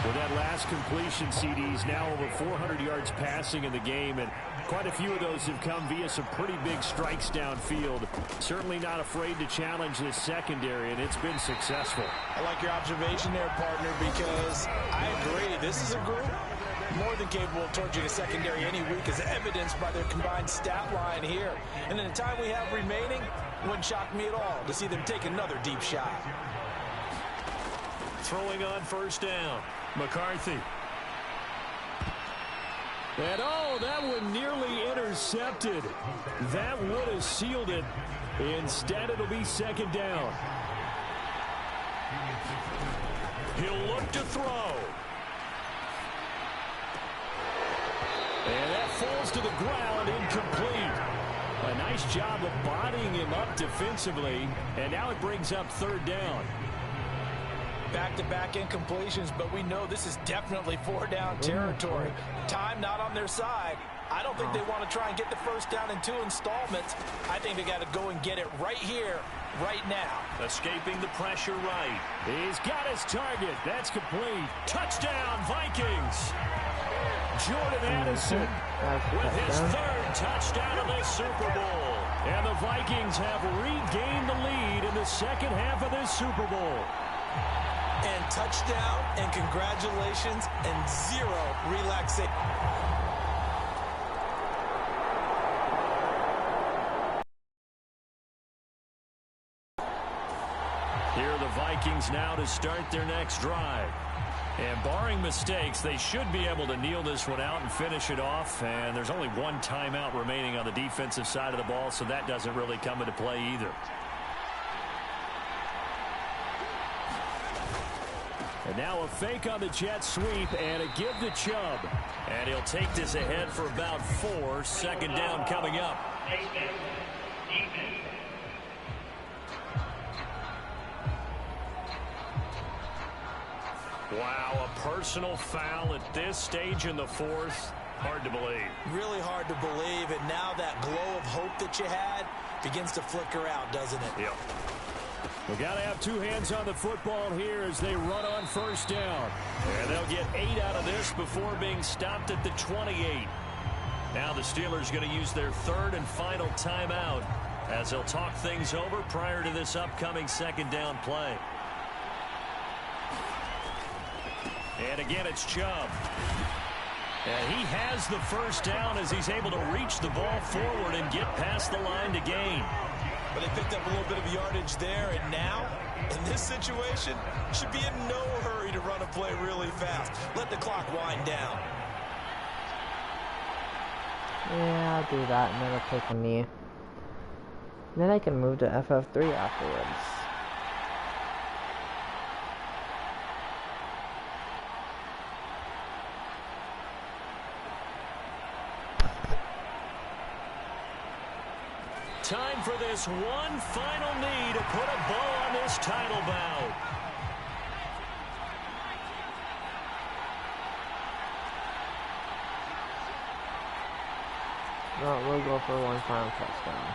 With that last completion, CD's now over 400 yards passing in the game, and quite a few of those have come via some pretty big strikes downfield. Certainly not afraid to challenge this secondary, and it's been successful. I like your observation there, partner, because I agree. This is a group more than capable of torching a secondary any week, as evidenced by their combined stat line here. And in the time we have remaining, it wouldn't shock me at all to see them take another deep shot. Throwing on first down. McCarthy. And oh, that one nearly intercepted. That would have sealed it. Instead, it'll be second down. He'll look to throw. And that falls to the ground, incomplete. A nice job of bodying him up defensively. And now it brings up third down. Back-to-back incompletions, but we know this is definitely 4-down territory. Time not on their side. I don't think they want to try and get the first down in 2 installments. I think they got to go and get it right here, right now. Escaping the pressure right. He's got his target. That's complete. Touchdown, Vikings. Jordan Addison with his third touchdown of this Super Bowl. And the Vikings have regained the lead in the second half of this Super Bowl. And touchdown, and congratulations, and 0 relaxation. Here are the Vikings now to start their next drive. And barring mistakes, they should be able to kneel this one out and finish it off. And there's only one timeout remaining on the defensive side of the ball, so that doesn't really come into play either. And now a fake on the jet sweep and a give to Chubb. And he'll take this ahead for about 4. Second down coming up. Wow, a personal foul at this stage in the 4th. Hard to believe. Really hard to believe. And now that glow of hope that you had begins to flicker out, doesn't it? Yep. We got to have 2 hands on the football here as they run on first down. And they'll get 8 out of this before being stopped at the 28. Now the Steelers going to use their 3rd and final timeout as they'll talk things over prior to this upcoming second down play. And again, it's Chubb. And he has the first down as he's able to reach the ball forward and get past the line to gain. But they picked up a little bit of yardage there, and now, in this situation, should be in no hurry to run a play really fast. Let the clock wind down. Yeah, I'll do that, and then I'll take a knee. Then I can move to FF3 afterwards. Time for this one final knee to put a bow on this title bout. No, we'll go for one final touchdown.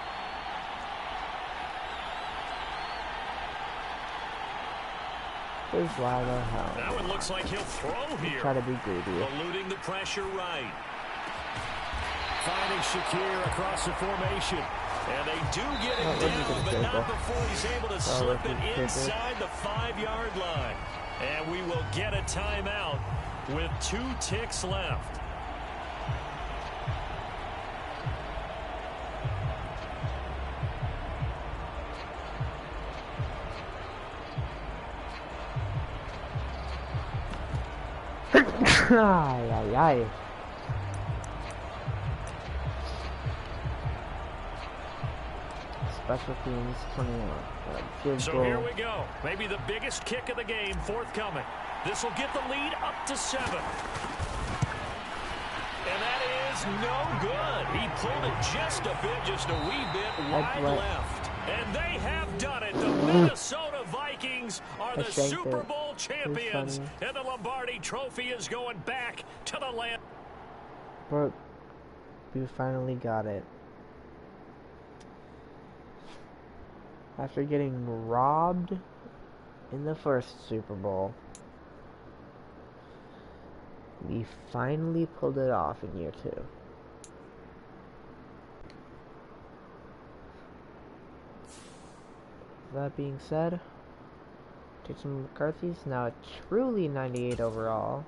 Please, why the hell? That one looks like he'll throw here. Try to be greedy. Eluding the pressure right. Finding Shakir across the formation. And they do get him down, but not before he's able to slip it inside the 5-yard line. And we will get a timeout with 2 ticks left. Ay, ay, ay. Special teams 21. So here we go. Maybe the biggest kick of the game forthcoming. This will get the lead up to 7. And that is no good. He pulled it just a bit, just a wee bit wide left. And they have done it. The Minnesota Vikings are the Super Bowl champions. And the Lombardi Trophy is going back to the land. But we finally got it. After getting robbed in the first Super Bowl, we finally pulled it off in year 2. That being said, Jason McCarthy's now a truly 98 overall.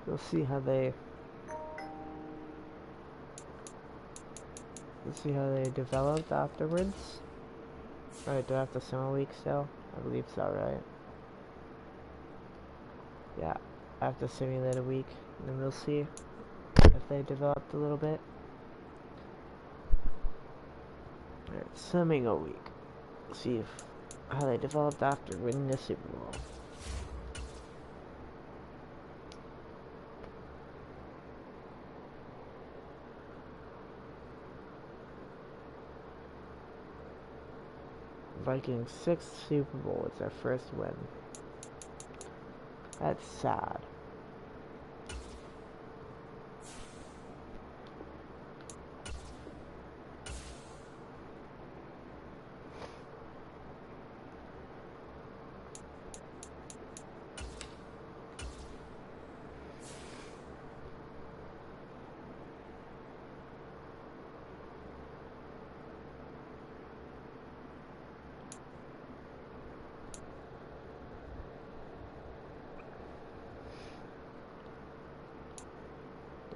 We'll see how they developed afterwards. Right, do I have to sim a week still? I believe so, right? Yeah, I have to simulate a week, and then we'll see if they developed a little bit. Alright, simming a week. See how they developed after winning the Super Bowl. Vikings' 6th Super Bowl was their first win. That's sad.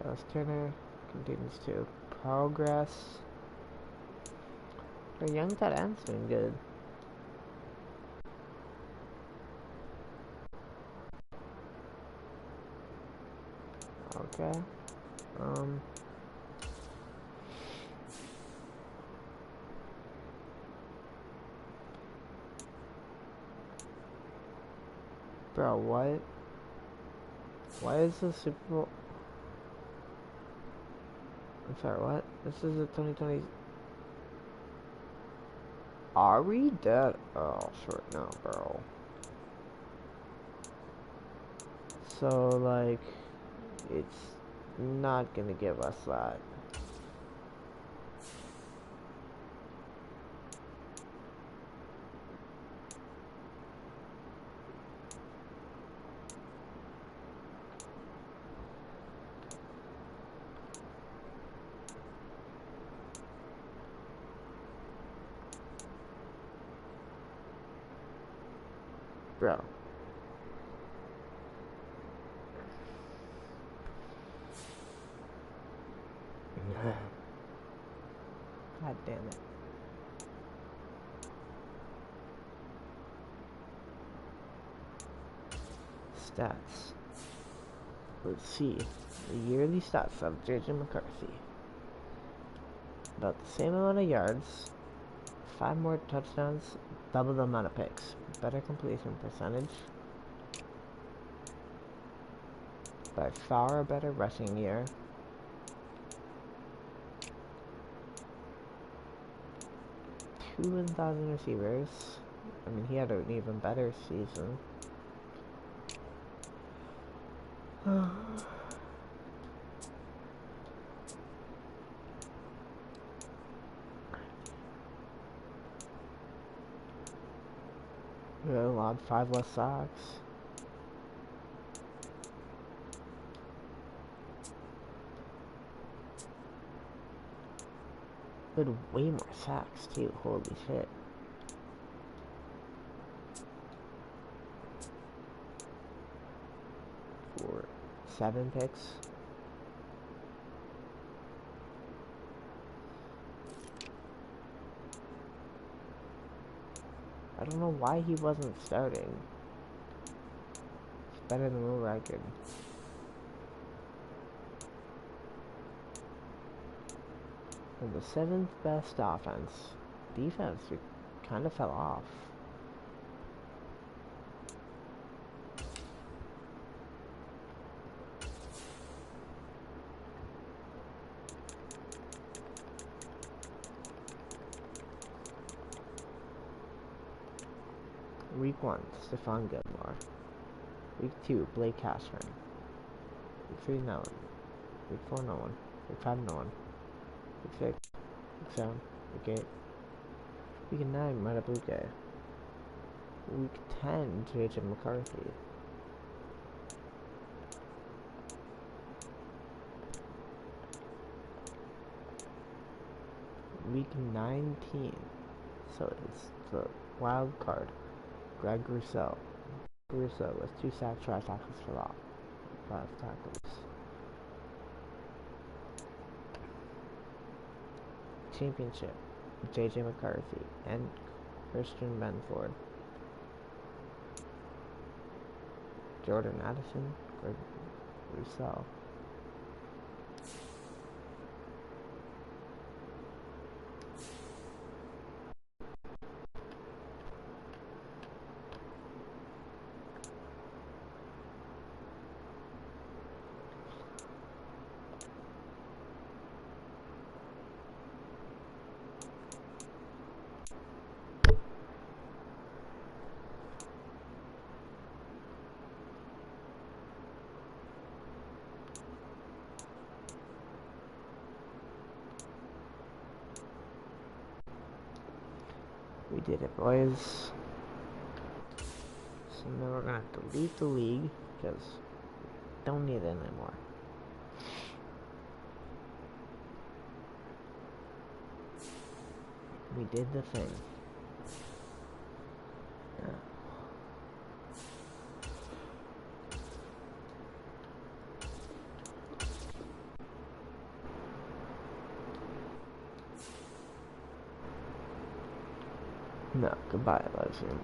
Dallas Turner continues to progress. Our young tight end's doing good. Okay. Bro, what? Why is the Super Bowl? I'm sorry, what? This is a 2020. Are we dead? Oh, short no, bro. So, like, it's not gonna give us that. Bro. God damn it. Stats. Let's see. The yearly stats of J.J. McCarthy. About the same amount of yards, 5 more touchdowns, double the amount of picks. Better completion percentage. By far a better rushing year. Two 1,000 receivers. I mean, he had an even better season. We allowed 5 less sacks. We had way more sacks too, holy shit. For 7 picks. I don't know why he wasn't starting. better than a record. And the 7th best offense. Defense, we kind of fell off. Week 1, Stephon Gilmore. Week 2, Blake Cashman. Week 3, no one. Week 4, no one. Week 5, no one. Week 6, Week 7, Week 8. Week 9, Matabuke. Week 10, J.J. McCarthy. Week 19, so it's the wild card. Greg Rousseau. Rousseau with 2 sacks, 5 tackles for loss. 5 tackles. Championship. J.J. McCarthy and Christian Benford. Jordan Addison, Greg Rousseau. We did it, boys. So now we're gonna have to leave the league because we don't need it anymore. We did the thing. Yeah. No, goodbye, live stream.